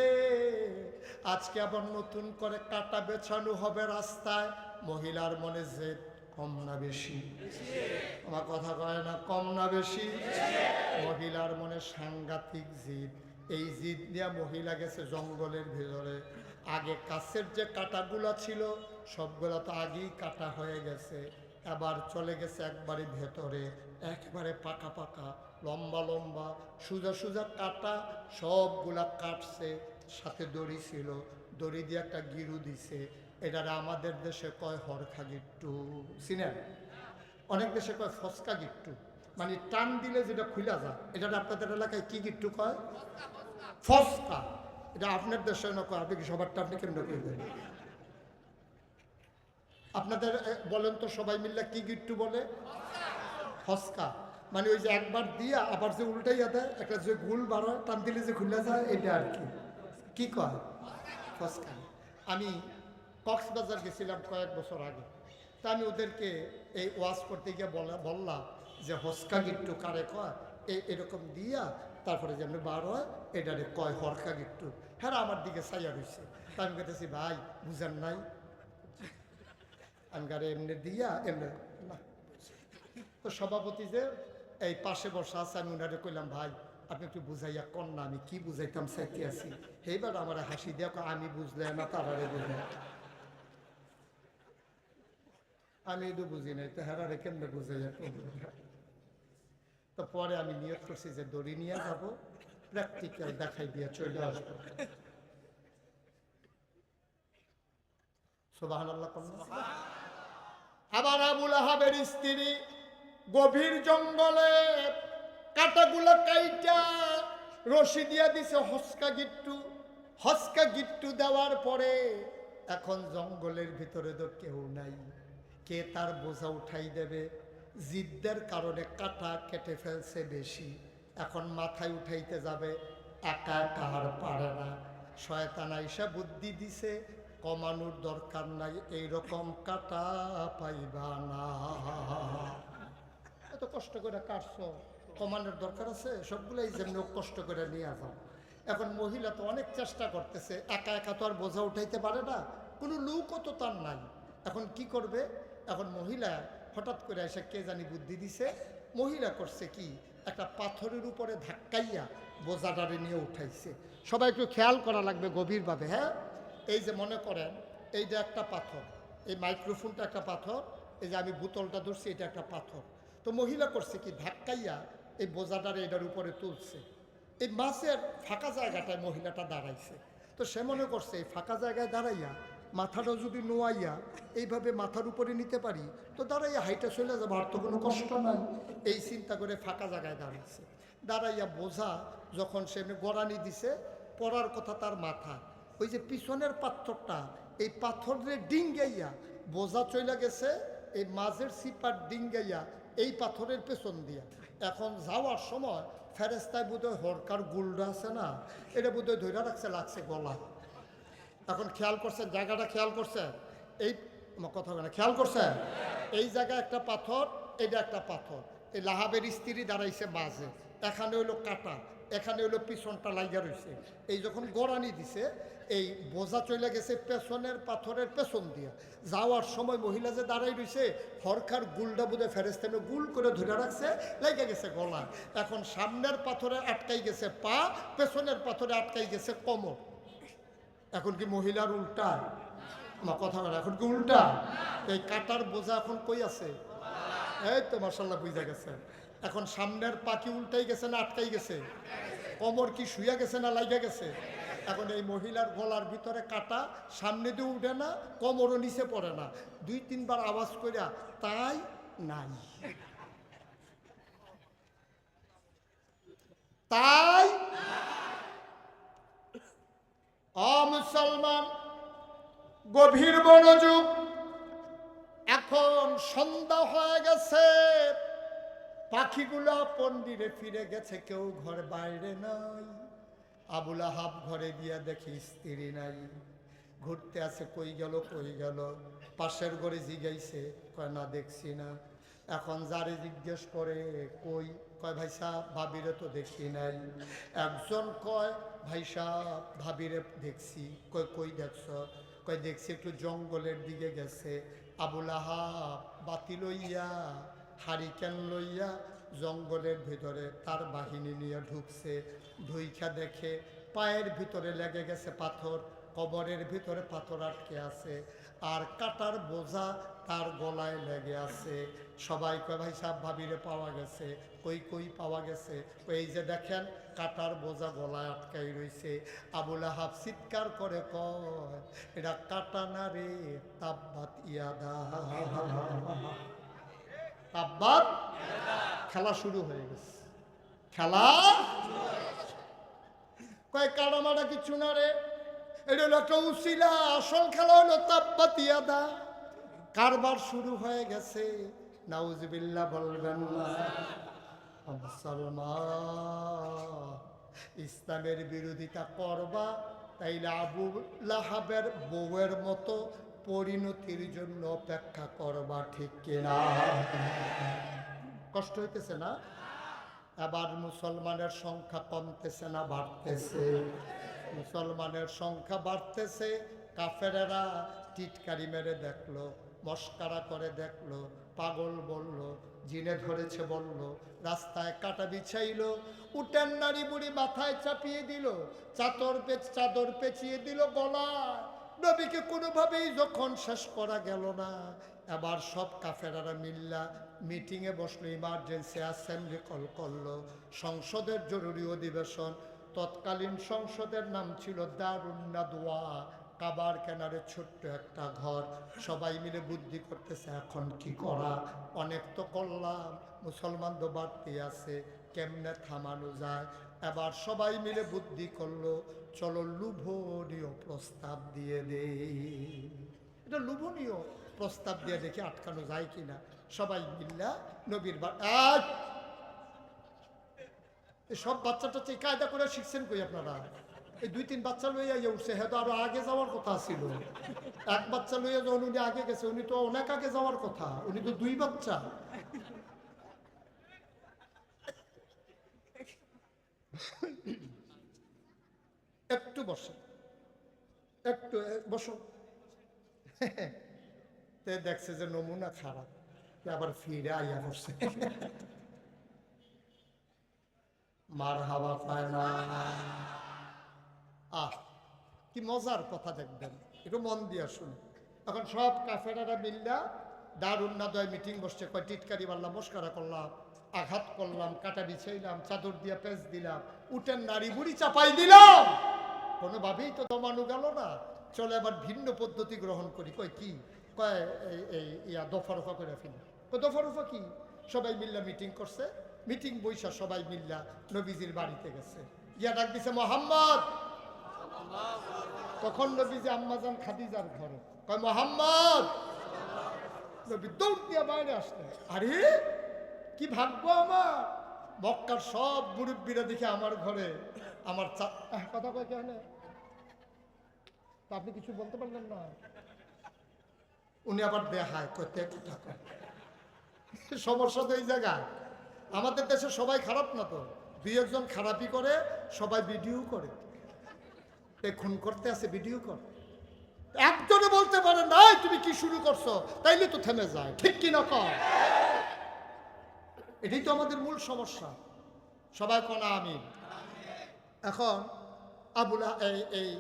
A: আজকে আবার নতুন করে কাটা বেছানো হবে রাস্তায়। মহিলার মনে যে কম না বেশি? আমার কথা কয় না, কম না বেশি? মহিলার মনে সাংঘাতিক জিদ। এই জিদ নিয়ে মহিলা গেছে জঙ্গলের ভিতরে। আগে কাছের যে কাটাগুলা ছিল সবগুলা তো আগেই কাটা হয়ে গেছে, এবার চলে গেছে একবারে ভেতরে, একেবারে পাকা পাকা লম্বা লম্বা সোজা সোজা কাটা, সবগুলা কাটছে। সাথে দড়ি ছিল, দড়ি দিয়ে একটা গিরু দিছে। এটারে আমাদের দেশে কয় হরখা গিট্টু, চিনেন? অনেক দেশে কয় ফসকা গিট্টু, মানে টান দিলে যেটা খুলা যায়। এটা আপনাদের এলাকায় কি গিট্টু কয়? ফসকা। এটা আপনার দেশে না কয়, আপনি কি সবারটা আপনি কেমন করবেন? আপনাদের বলেন তো সবাই মিললে কি গিট্টু বলে? ফসকা। মানে ওই যে একবার দিয়া আবার যে উল্টাইয়া দেয়, একটা যে গুল বাড়ায়, টান দিলে যে খুলে যায়, এটা আর কি। কি কয়? ফসকা। আমি কক্সবাজার গেছিলাম কয়েক বছর আগে, তা আমি ওদেরকে এই ওয়াজ করতে গিয়ে বললাম যে হসকা গিট্টু কারে কয়, এরকম দিয়া তারপরে যেমন বার হয় এটারে কয় হরকা গিট্টু। হ্যাঁ, আমার দিকে ছাইয়া রয়েছে। তা আমি কেটেছি, ভাই বুঝেন নাই? আমি গাড়ি এমনি দিয়া এমনি না। তো সভাপতি যে এই পাশে বসা আছে, আমি ওনারে কইলাম, ভাই আপনি একটু বুঝাইয়া কন না, আমি কি বুঝাইতাম চাইতে আছি। এইবার আমার হাসি দেওয়া, আমি বুঝলে না তারারে বুঝলে, আমি তো বুঝি নাই, তো হেরারে কেমনে বুঝাইয়া। তো পরে আমি নিয়ত করছি যে দড়ি নিয়ে যাবো, প্র্যাকটিক্যাল দেখাই দিয়ে চলে আসবো। সুবহানাল্লাহ। আবার আবুল আহাবের স্ত্রী গভীর জঙ্গলে কাটাগুলা কাইটা রশি দিয়া দিছে হস্কা গিট্টু দেওয়ার পরে এখন জঙ্গলের ভিতরে তো কেউ নাই, কে তার বোঝা উঠাই দেবে? জিদ্দের কারণে কাটা কেটে ফেলছে বেশি, এখন মাথায় উঠাইতে যাবে, একা একা আর পারে না। শয়তান আইসা বুদ্ধি দিছে, কমানোর দরকার নাই, এইরকম কাটা পাইবা না। এত কষ্ট করে কাটছো, কমানোর দরকার আছে? সবগুলোই যেমন কষ্ট করে নিয়ে যাও। এখন মহিলা তো অনেক চেষ্টা করতেছে, একা একা তো আর বোঝা উঠাইতে পারে না, কোনো লোকও তো তার নাই। এখন কি করবে? এখন মহিলা হঠাৎ করে এসে কে জানি বুদ্ধি দিছে, মহিলা করছে কি, একটা পাথরের উপরে ধাক্কাইয়া বোঝাটারে নিয়ে উঠাইছে। সবাই একটু খেয়াল করা লাগবে গভীরভাবে। হ্যাঁ, এই যে মনে করেন এইটা একটা পাথর, এই মাইক্রোফোনটা একটা পাথর, এই যে আমি বোতলটা ধরছি এটা একটা পাথর। তো মহিলা করছে কি, ধাক্কাইয়া এই বোঝাটারে এটার উপরে তুলছে। এই মাছের ফাঁকা জায়গাটায় মহিলাটা দাঁড়াইছে। তো সে মনে করছে এই ফাঁকা জায়গায় দাঁড়াইয়া মাথাটা যদি নোয়াইয়া এইভাবে মাথার উপরে নিতে পারি, তো দাঁড়াইয়া হাইটা চলে যাবো, আর তো কোনো কষ্ট নাই। এই চিন্তা করে ফাঁকা জায়গায় দাঁড়াইছে। দাঁড়াইয়া বোঝা যখন সে গড়ানি দিছে, পড়ার কথা তার মাথা, ওই যে পিছনের পাথরটা, এই পাথরের ডিঙ্গাইয়া বোঝা চলে গেছে এই মাঝের সিপার ডিঙ্গাইয়া এই পাথরের পেছন দিয়া। এখন যাওয়ার সময় ফেরেস্তায় বোধহয় হরকার গুলডা আছে না, এটা বোধহয় ধৈর্য রাখছে, লাগছে গলা। এখন খেয়াল করছেন জায়গাটা, খেয়াল করছেন এই কথা বলে খেয়াল করছেন, এই জায়গায় একটা পাথর, এটা একটা পাথর। এই লাহাবের স্ত্রী দাঁড়াইছে মাঝে, এখানে হইলো কাটা, এখানে হইলো পিছনটা লাইগা রয়েছে। এই যখন গড়ানি দিছে, এই বোঝা চলে গেছে পেছনের পাথরের পেছন দিয়া। যাওয়ার সময় মহিলা যে দাঁড়াই রয়েছে, হরকার গুলটা বোধে ফেরেস্তানে গুল করে ধরে রাখছে, লেগে গেছে গলা। এখন সামনের পাথরে আটকাই গেছে পা, পেছনের পাথরে আটকাই গেছে কোমর। এখন কি মহিলার উল্টা? আমার কথা বলে এখন কি উল্টা? এই কাটার বোঝা এখন কই আছে? এই তো মাশাআল্লাহ বুঝা গেছে। এখন সামনের পা কি উল্টাই গেছে না আটকাই গেছে? কোমর কি শুয়ে গেছে না লাইগা গেছে? এখন এই মহিলার গলার ভিতরে কাটা, সামনে দিয়ে উঠে না, কোমরও নিচে পড়ে না। 2-3 বার আওয়াজ কইরা তাই নাই, তাই। মুসলমান, গভীর মনোযোগ। এখন সন্ধ্যা হয়ে গেছে, পাখিগুলো পন্ডিরে ফিরে গেছে, কেউ ঘর বাইরে নাই। আবুল আহাব ঘরে গিয়া দেখি স্ত্রী নাই, ঘুরতে আছে, কই গেল কই গেল। পাশের ঘরে জিগাইছে, কয় না দেখছি না। এখন যারে জিজ্ঞেস করে কই, কয় ভাই সাহেব ভাবিরে তো দেখি নাই। একজন কয় ভাই সাহেব ভাবিরে দেখছি। কই কই দেখছ? কয় দেখছি একটু জঙ্গলের দিকে গেছে। আবুল আহাব বাতি লইয়া, হারিকেন লইয়া জঙ্গলের ভিতরে তার বাহিনী নিয়ে ঢুকছে। ঢুইখা দেখে পায়ের ভিতরে লেগে গেছে পাথর, কবরের ভিতরে পাথর আটকে আছে, আর কাটার বোঝা তার গলায় লেগে আছে। সবাই কয় ভাই সাহেব ভাবিরে পাওয়া গেছে। কই কই পাওয়া গেছে? এই যে দেখেন কাটার বোঝা গলায় আটকাই রয়েছে। আবুল আহাব চিৎকার করে কয় এটা কাটা না রে, তাব্বাত ইয়াদা, তাব্বাত। খেলা শুরু হয়ে গেছে, খেলা। কয় কাটামাটা কিছু না রে, এটা হলো একটা উসিলা, আসল খেলা হলো তাব্বাত ইয়াদা। কারবার শুরু হয়ে গেছে। নাউজুবিল্লাহ বলবেন না। মুসলমান, ইসলামের বিরোধিতা করবা তাইলে আবু লাহাবের বউয়ের মতো পরিণতির জন্য অপেক্ষা করবা, ঠিক কিনা? কষ্ট হইতেছে না? আবার মুসলমানের সংখ্যা কমতেছে না বাড়তেছে? মুসলমানের সংখ্যা বাড়তেছে, কাফেরেরা টিটকারি মেরে দেখলো, মস্কারা করে দেখলো, পাগল বলল, জিনে ধরেছে বলল, রাস্তায় কাটা বিছাইলো, উটের নারী বুড়ি মাথায় চাপিয়ে দিল, চাদর পেঁচিয়ে দিল গলায়। নবীকে কোনোভাবেই যখন শেষ করা গেল না, এবার সব কাফেরারা মিল্লা মিটিংয়ে বসলো, ইমার্জেন্সি অ্যাসেম্বলি কল করলো, সংসদের জরুরি অধিবেশন। তৎকালীন সংসদের নাম ছিল দারুন নাদওয়া, কাবার কেনারে ছোট্ট একটা ঘর। সবাই মিলে বুদ্ধি করতেছে এখন কি করা, অনেক তো করলাম, মুসলমান তো বাড়তি আছে, কেমনে থামানো যায়। এবার সবাই মিলে বুদ্ধি করলো, চলো লোভনীয় প্রস্তাব দিয়ে দেই। এটা লোভনীয় প্রস্তাব দিয়ে দেখি আটকানো যায় কিনা। সবাই মিল্লা নবীর সব বাচ্চাটা কায়দা করে শিখছেন কই আপনারা? এই 2-3 বাচ্চা লইয়া উঠছে, হ্যাঁ তো আরো আগে যাওয়ার কথা ছিল। এক বাচ্চা লইয়া যখন উনি আগে গেছে, উনি তো অনেক আগে যাওয়ার কথা, উনি তো 2 বাচ্চা। একটু বসো, একটু বসো। দেখছে যে নমুনা খারাপ, আবার ফিরে আইয়া বসছে। মার হাওয়া পায় না। কি মজার কথা দেখবেন, একটু মন দিয়া শুনে। এখন সব কাফেরারা মিল্লা দারুন নাদওয়ায় মিটিং বসছে, কয় টিটকারি মারলাম, মস্কারা করলাম, আঘাত করলাম, কাটা বিছাইলাম, চাদর দিয়া পেঁচ দিলাম, উটের নারী বুড়ি চাপাই দিলাম, কোনোভাবেই তো দমানো গেল না। চলে আবার ভিন্ন পদ্ধতি গ্রহণ করি। কয় কি? কয় এই দফা রফা করে ফেলি। দফা রফা কি? সবাই মিল্লা মিটিং করছে, মিটিং বৈশা সবাই মিল্লা নবীজির বাড়িতে গেছে, গিয়া ডাক দিছে মোহাম্মদ। তখন নবীজি আম্মাজান খাদিজার ঘরে, কয় মোহাম্মদ। নবী দৌড় দিয়া বাইরে আসলেন। আরে কি ভাগ্য আমার, মক্কার সব মুরব্বীরা দেখে আমার ঘরে, আমার কথা কয় কেন? তা আপনি কিছু বলতে পারলেন না? উনি আবার দেখায় করতে কথা কয়। সমস্যা তো এই জায়গায়, আমাদের দেশে সবাই খারাপ না তো, 2-1 খারাপই করে, সবাই ভিডিও করে। খুন করতে আছে ভিডিও কর, একজনে বলতে পারে না তুমি কি শুরু করছো, তাইলে তো থেমে যায়, ঠিক কি না কর? এটাই তো আমাদের মূল সমস্যা। সবাই কোনা আমি। এখন আবুল এই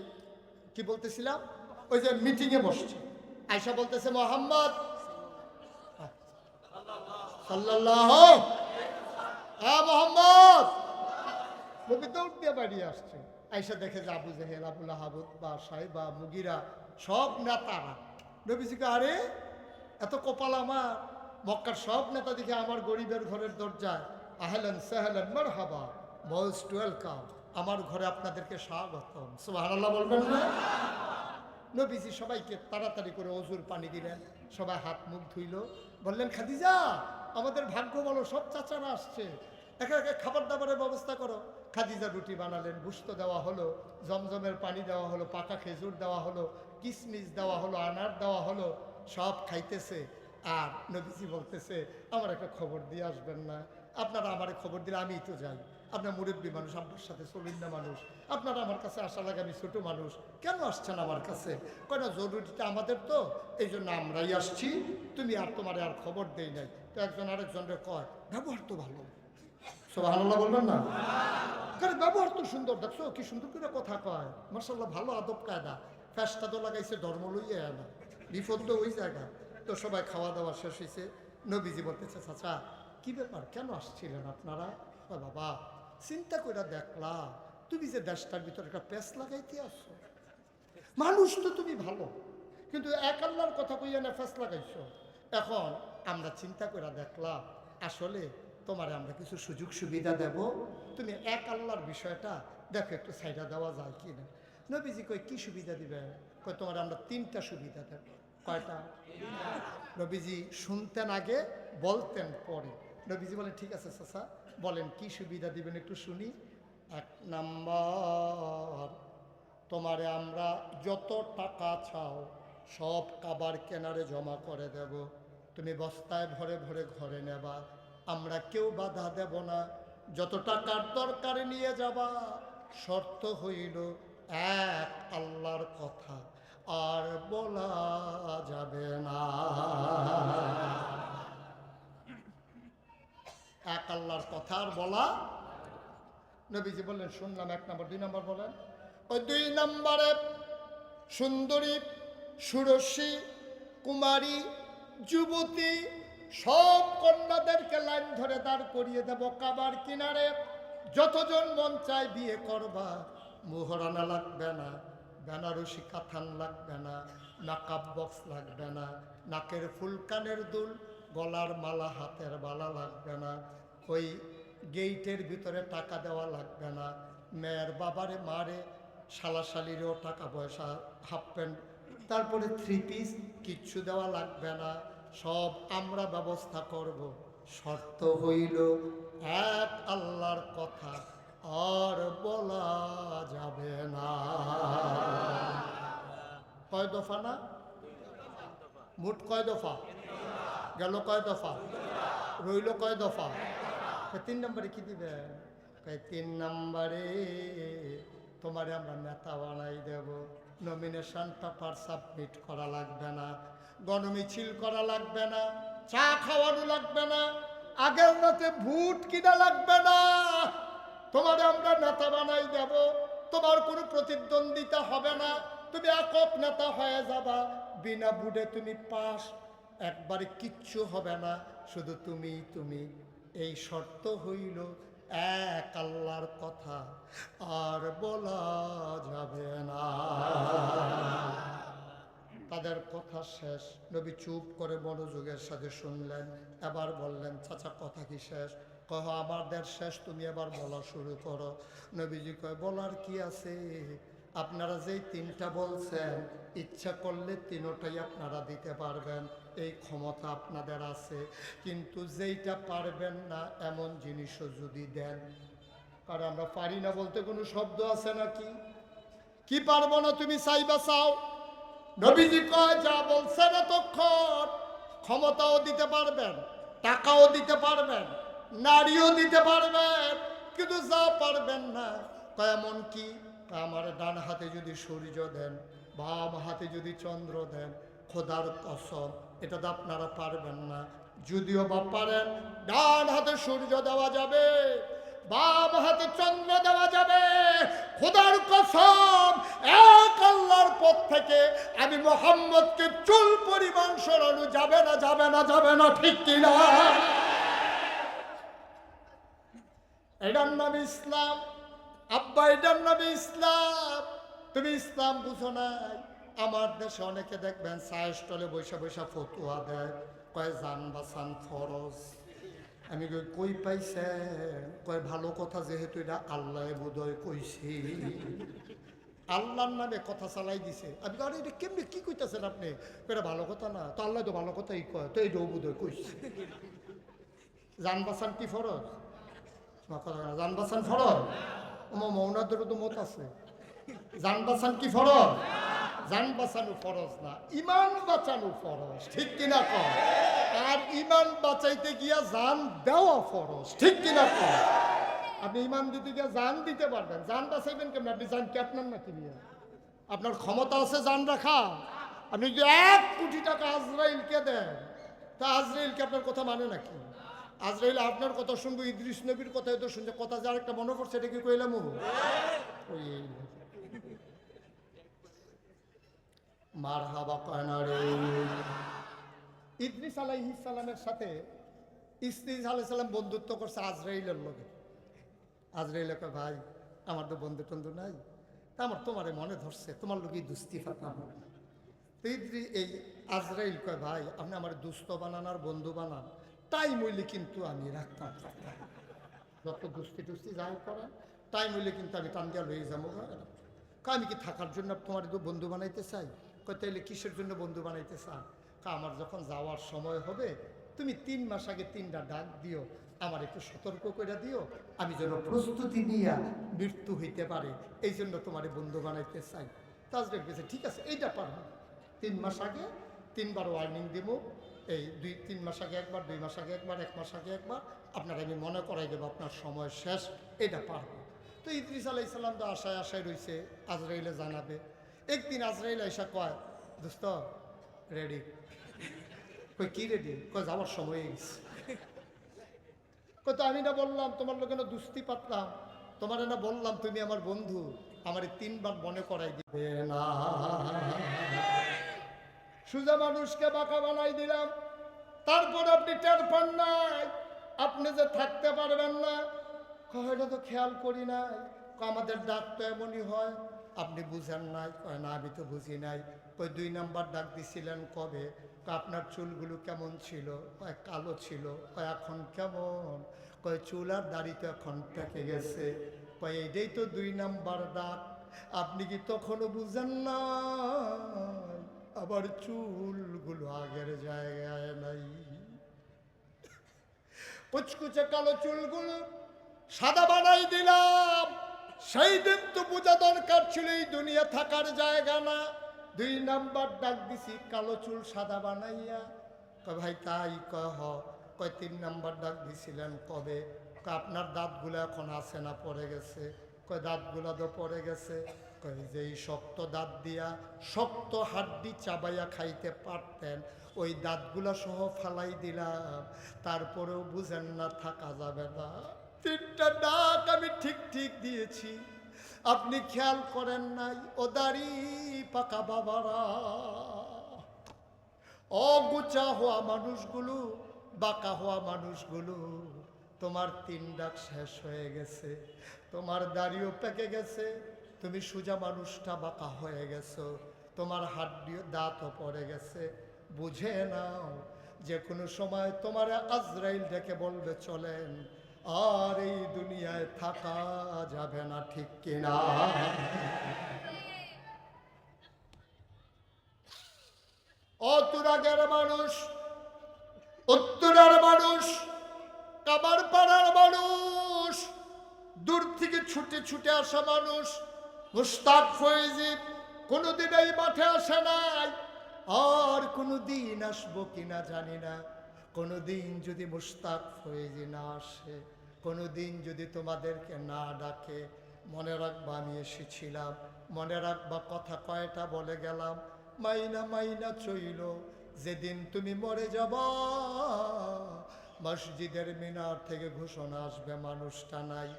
A: কি বলতেছিলাম, ওই যে মিটিং এ বসছে, আয়সা বলতেছে মোহাম্মদ সাল্লাল্লাহু, হ্যাঁ মোহাম্মদ। নবী দৌড় দিয়ে বাড়িয়ে আসছে, আয়সা দেখে যে আবু জেহেল, আবুল আহাব, বা সাহেবা, মুগিরা, সব নেতারা। নবীজিকে, আরে এত কপাল আমার, মক্কার সব নেতা দেখে আমার গরিবের ঘরের দরজায় আহলান সাহলান মারহাবা, মোস্ট ওয়েলকাম, আমার ঘরে আপনাদেরকে স্বাগতম, সুবহানাল্লাহ বলবেন না? নবীজি সবাইকে তাড়াতাড়ি করে অজুর পানি দিলেন, সবাই হাত মুখ ধুইল, বললেন খাদিজা আমাদের ভাগ্য বলো, সব চাচারা আসছে, একে একে খাবার দাবারের ব্যবস্থা করো। খাদিজা রুটি বানালেন, গুস্ত দেওয়া হলো, জমজমের পানি দেওয়া হলো, পাকা খেজুর দেওয়া হলো, কিশমিশ দেওয়া হলো, আনার দেওয়া হলো, সব খাইতেছে। আর নবীজি বলতেছে আমার একটা খবর দিয়ে আসবেন না? আপনারা আমারে খবর দিলে আমিই তো যাই, আপনার মুরব্বী মানুষ, আপনার সাথে চলিন না মানুষ, আপনারা আমার কাছে আসা লাগে, আমি ছোট মানুষ, কেন আসছেন আমার কাছে? কয় না জরুরিটা আমাদের তো, এই জন্য আমরাই আসছি, তুমি আর তোমার আর খবর দেই নাই। তো একজন আরেকজনের কয় ব্যবহার তো ভালো, সুবহানাল্লাহ বলবেন না? কারণ ব্যবহার তো সুন্দর, দেখছো কি সুন্দর করে কথা কয়, মাশাআল্লাহ, ভালো আদব কায়দা, ফেস্টা তো লাগাইছে, ধর্ম লইয়া না, বিপদ তো ওই জায়গা। তো সবাই খাওয়া দাওয়া শেষ হয়েছে, নবীজি বলতেছে চাচা কি ব্যাপার, কেন আসছিলেন আপনারা? বাবা চিন্তা করে দেখলাম তুমি যে দেশটার ভিতরে একটা পেস লাগাইতে আসছো, মানুষ তো তুমি ভালো, কিন্তু এক আল্লাহর কথা কইয়া না পেস লাগাইছো। এখন আমরা চিন্তা করে দেখলাম আসলে তোমারে আমরা কিছু সুযোগ সুবিধা দেব, তুমি এক আল্লাহর বিষয়টা দেখো একটু সাইডা দেওয়া যায় কি না। নবীজি কই কি সুবিধা দিবে? কই তোমার আমরা 3টা সুবিধা দেব। কয়টা? নবীজি শুনতেন আগে, বলতেন পরে। নবীজি বলেন ঠিক আছে চাচা বলেন কি সুবিধা দিবেন একটু শুনি। 1 নাম্বার, তোমারে আমরা যত টাকা চাও সব কাবার কেনারে জমা করে দেব, তুমি বস্তায় ভরে ভরে ঘরে নেবা, আমরা কেউ বাধা দেব না, যত টাকার দরকার নিয়ে যাবা, শর্ত হইল এক আল্লাহর কথা আর বলা যাবে না। এক আল্লাহর কথা আর বলা। নবীজি বললেন শুনলাম 1 নম্বর, 2 নম্বর বলেন। ওই 2 নম্বরে সুন্দরী, সুরসী, কুমারী, যুবতী সব কন্যাদেরকে লাইন ধরে দাঁড় করিয়ে দেব কাবার কিনারে। যতজন মন চায় বিয়ে করবা, মোহরানা লাগবে না, বেনারসি কাথান লাগবে না, নাকাব বক্স লাগবে না, নাকের ফুল, কানের দুল, গলার মালা, হাতের বালা লাগবে না, ওই গেইটের ভিতরে টাকা দেওয়া লাগবে না, মেয়ের বাবারে মারে শালাশালিরও টাকা পয়সা, হাফ প্যান্ট, তারপরে 3 পিস কিচ্ছু দেওয়া লাগবে না, সব আমরা ব্যবস্থা করব। শর্ত হইল এক আল্লাহর কথা আর বলা যাবে না। কয় দফা না? মোট কয় দফা গেল? কয় দফা রইল? কয় দফা? 3 নম্বরে কি দিবে? 3 নম্বরে তোমারে আমরা নেতা বানাই দেব। নমিনেশন পেপার সাবমিট করা লাগবে না, গণমিছিল করা লাগবে না, চা খাওয়ানো লাগবে না, আগের রাতে ভোট কিনা লাগবে না। তোমারে আমরা নেতা বানাই দেব, তোমার কোনো প্রতিদ্বন্দ্বিতা হবে না, তুমি একক নেতা হয়ে যাবা, বিনা ভোটে তুমি পাস, একবারে কিচ্ছু হবে না, শুধু তুমি। এই শর্ত হইল এক আল্লাহর কথা আর বলা যাবে না। তাদের কথা শেষ। নবী চুপ করে মনোযোগের সাথে শুনলেন। এবার বললেন চাচা কথা কি শেষ? কহ আমাদের শেষ, তুমি এবার বলা শুরু করো। নবীজি কয় বলার কি আছে, আপনারা যেই 3টা বলছেন ইচ্ছা করলে 3টাই আপনারা দিতে পারবেন, এই ক্ষমতা আপনাদের আছে, কিন্তু যেইটা পারবেন না এমন জিনিসও যদি দেন। কারণ আমরা পারি না বলতে কোনো শব্দ আছে নাকি? কি পারবো না তুমি চাইবা চাও। নবীজি কয় যা বলছেন এতক্ষণ ক্ষমতাও দিতে পারবেন, টাকাও দিতে পারবেন, নারীও দিতে পারবেন, কিন্তু যা পারবেন না এমন কি, আমার ডান হাতে যদি সূর্য দেন, বাম হাতে যদি চন্দ্র দেন, খোদার কসম এটা তো আপনারা পারবেন না। যদিও বা পারেন, ডান হাতে সূর্য দেওয়া যাবে, বাম হাতে চন্দ্র দেওয়া যাবে, খোদার কসম এক আল্লাহর পথ থেকে আমি মুহাম্মদকে চুল পরিমাণ সরানো যাবে না, যাবে না, যাবে না, ঠিক কিনা? এটার নাম ইসলাম আব্বা, এটার নাম ইসলাম। তুমি ইসলাম বুঝো নাই। আমার দেশে অনেকে দেখবেন চায়ের স্টলে বৈশা বৈশা ফতুয়া দেয়, কয় জান বাঁচান ফরজ। আমি কই পাইছে? কয় ভালো কথা, যেহেতু এটা আল্লাহ বোধহয় কইছি, আল্লাহর নামে কথা চালাই দিছে। আমি আরে এটা কেমনি কি কইতেছেন আপনি? এটা ভালো কথা না তো, আল্লাহ তো ভালো কথাই কয়, তো এইটাও বোধহয় কইছে। জান বাঁচান কি ফরজ? জান বাঁচান ফরজ? আমার মৌনাদেরও তো মত আছে। জান বাঁচান কি ফরজ? জান বাঁচানো ফরজ না, ইমান বাঁচানো ফরজ, ঠিক কিনা কর? আর ইমান বাঁচাইতে গিয়া জান দেওয়া ফরজ, ঠিক কিনা কর? আপনি ইমান দিতে গিয়া জান দিতে পারবেন, জান বাঁচাইবেন কেমন? আপনি জান কি আপনার নাকি নিয়ে? আপনার ক্ষমতা আছে জান রাখা? আপনি যদি 1 কোটি টাকা আজরাইলকে দেন, তা আজরাইলকে আপনার কথা মানে নাকি? আজরাইল আপনার কথা শুনবো, ইদ্রিস নবীর কথাই তো শুনছে। কথা যার একটা মনে পড়ছে, এটা কি কইলাম? ওই মারহাবা কানারে। ইদ্রিস আলাইহিস সালামের সাথে ইদ্রিস আলাইহিস সালাম বন্ধুত্ব করছে আজরাইলের লগে। আজরাইল কয় ভাই আমার তো বন্ধু টন্ধু নাই, তা আমার তোমারে মনে ধরছে, তোমার লোক দুস্তি ফাতাম। এই আজরাইল কয় ভাই আপনি আমার দুস্থ বানান আর বন্ধু বানান, তাই মইলে কিন্তু আমি রাখতাম, যত দুস্তি টুস্তি যাই করেন তাই মইলে কিন্তু আমি টান দিয়া লয়ে যাবো। আমি কি থাকার জন্য তোমার বন্ধু বানাইতে চাই? কয় তাইলে কিসের জন্য বন্ধু বানাইতে চান? আমার যখন যাওয়ার সময় হবে তুমি 3 মাস আগে 3টা ডাক দিও, আমার একটু সতর্ক করে দিও, আমি যেন প্রস্তুতি নিয়ে মৃত্যু হইতে পারে, এই জন্য তোমার বন্ধু বানাইতে চাই। তাজরেল গেছে ঠিক আছে, এইটা পারবো। 3 মাস আগে 3বার ওয়ার্নিং দিব, এই 2-3 মাস আগে একবার, 2 মাস আগে একবার, 1 মাস আগে একবার, আপনার আমি মনে করাই দেবো আপনার সময় শেষ, এটা পারবো। তো ইদ্রিস আলাইহিস সালাম তো আশায় আশায় রয়েছে আজরাইলে জানাবে। একদিন আজরাইল আইসা কয় দোস্ত রেডি? কই কি রেডি? কয় যাওয়ার সময় গেছে। কত আমি না বললাম তোমার লোকে না দুস্তি পাতলাম, তোমার না বললাম তুমি আমার বন্ধু, আমার 3বার মনে করাই দিবে না। সোজা মানুষকে বাঁকা বানাই দিলাম, তারপর আপনি টের পান নাই আপনি যে থাকতে পারবেন না। এটা তো খেয়াল করি নাই, আমাদের ডাক তো এমনই হয়, আপনি বুঝেন নাই। কয় না আমি তো বুঝি নাই। কই 2 নাম্বার ডাক দিছিলেন কবে? আপনার চুলগুলো কেমন ছিল? কয় কালো ছিল। কয় এখন কেমন? কয় চুল আর দাড়ি তো এখন পেকে গেছে। কয় এইটাই তো 2 নাম্বার ডাক। আপনি কি তখনও বুঝেন না আবার চুলগুলো আগের জায়গায় নাই? কুচকুচে কালো চুলগুলো সাদা বানাই দিলাম। সেই দিন তো বোঝা দরকার ছিল এই দুনিয়া থাকার জায়গা না। 2 নাম্বার ডাক দিছি কালো চুল সাদা বানাইয়া। কয় ভাই তাই? কয় 3 নাম্বার ডাক দিছিলেন কবে? কয় আপনার দাঁতগুলো এখন আছে না পড়ে গেছে? কয় দাঁতগুলো তো পড়ে গেছে। কয় যে এই শক্ত দাঁত দিয়া শক্ত হাড্ডি চাবাইয়া খাইতে পারতেন, ওই দাঁতগুলা সহ ফালাই দিলাম, তারপরেও বুঝেন না থাকা যাবে না। 3টা ডাক আমি ঠিক ঠিক দিয়েছি, আপনি খেয়াল করেন নাই। ও দাড়ি পাকা বাবারা, অগুচা হওয়া মানুষগুলো, বাঁকা হওয়া মানুষগুলো, তোমার 3 ডাক শেষ হয়ে গেছে, তোমার দাড়িও পেকে গেছে, তুমি সোজা মানুষটা বাঁকা হয়ে গেছো, তোমার হাড্ডিও দাঁতও পড়ে গেছে। বুঝে নাও যে কোনো সময় তোমার আজরাইল ডেকে বলবে চলেন, আর এই দুনিয়ায় থাকা যাবে না, ঠিক কিনা? অতুরাগের মানুষ, উত্তরার মানুষ, কাবার পাড়ার মানুষ, দূর থেকে ছুটে ছুটে আসা মানুষ, মুস্তাক ফয়েজি কোনোদিন এই মাঠে আসে নাই, আর কোনোদিন আসবো কিনা জানি না। কোনোদিন যদি মুস্তাক ফয়েজি না আসে, কোনোদিন যদি তোমাদেরকে না ডাকে, মনে রাখবা আমি এসেছিলাম, মনে রাখবা কথা কয়টা বলে গেলাম। মাইনা মাইনা চইল, যেদিন তুমি মরে যাবা মসজিদের মিনার থেকে ঘোষণা আসবে মানুষটা নাই।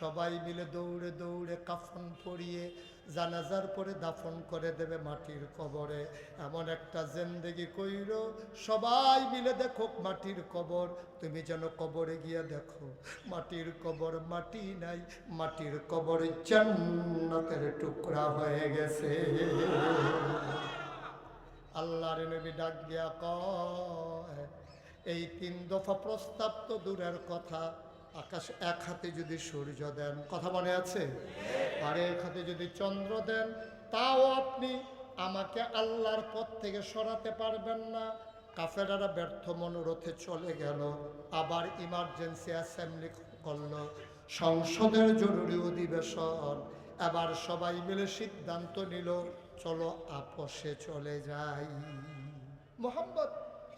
A: সবাই মিলে দৌড়ে দৌড়ে কাফন পরিয়ে জানাজার পরে দাফন করে দেবে মাটির কবরে। এমন একটা জিন্দেগি কইল, সবাই মিলে দেখো মাটির কবর, তুমি যেন কবরে গিয়ে দেখো মাটির কবর মাটি নাই, মাটির কবর জান্নাতের টুকরা হয়ে গেছে। আল্লাহর নবী ডাক দিয়া কয়, এই 3 দফা প্রস্তাব তো দূরের কথা, আকাশ এক হাতে যদি সূর্য দেন, কথা মনে আছে, আর এক হাতে যদি চন্দ্র দেন, তাও আপনি আমাকে আল্লাহর পথ থেকে সরাতে পারবেন না। কাফেরারা ব্যর্থ মনোরথে চলে গেল, আবার ইমার্জেন্সি অ্যাসেম্বলি করল, সংসদের জরুরি অধিবেশন। এবার সবাই মিলে সিদ্ধান্ত নিল, চলো আপোষে চলে যাই। মোহাম্মদ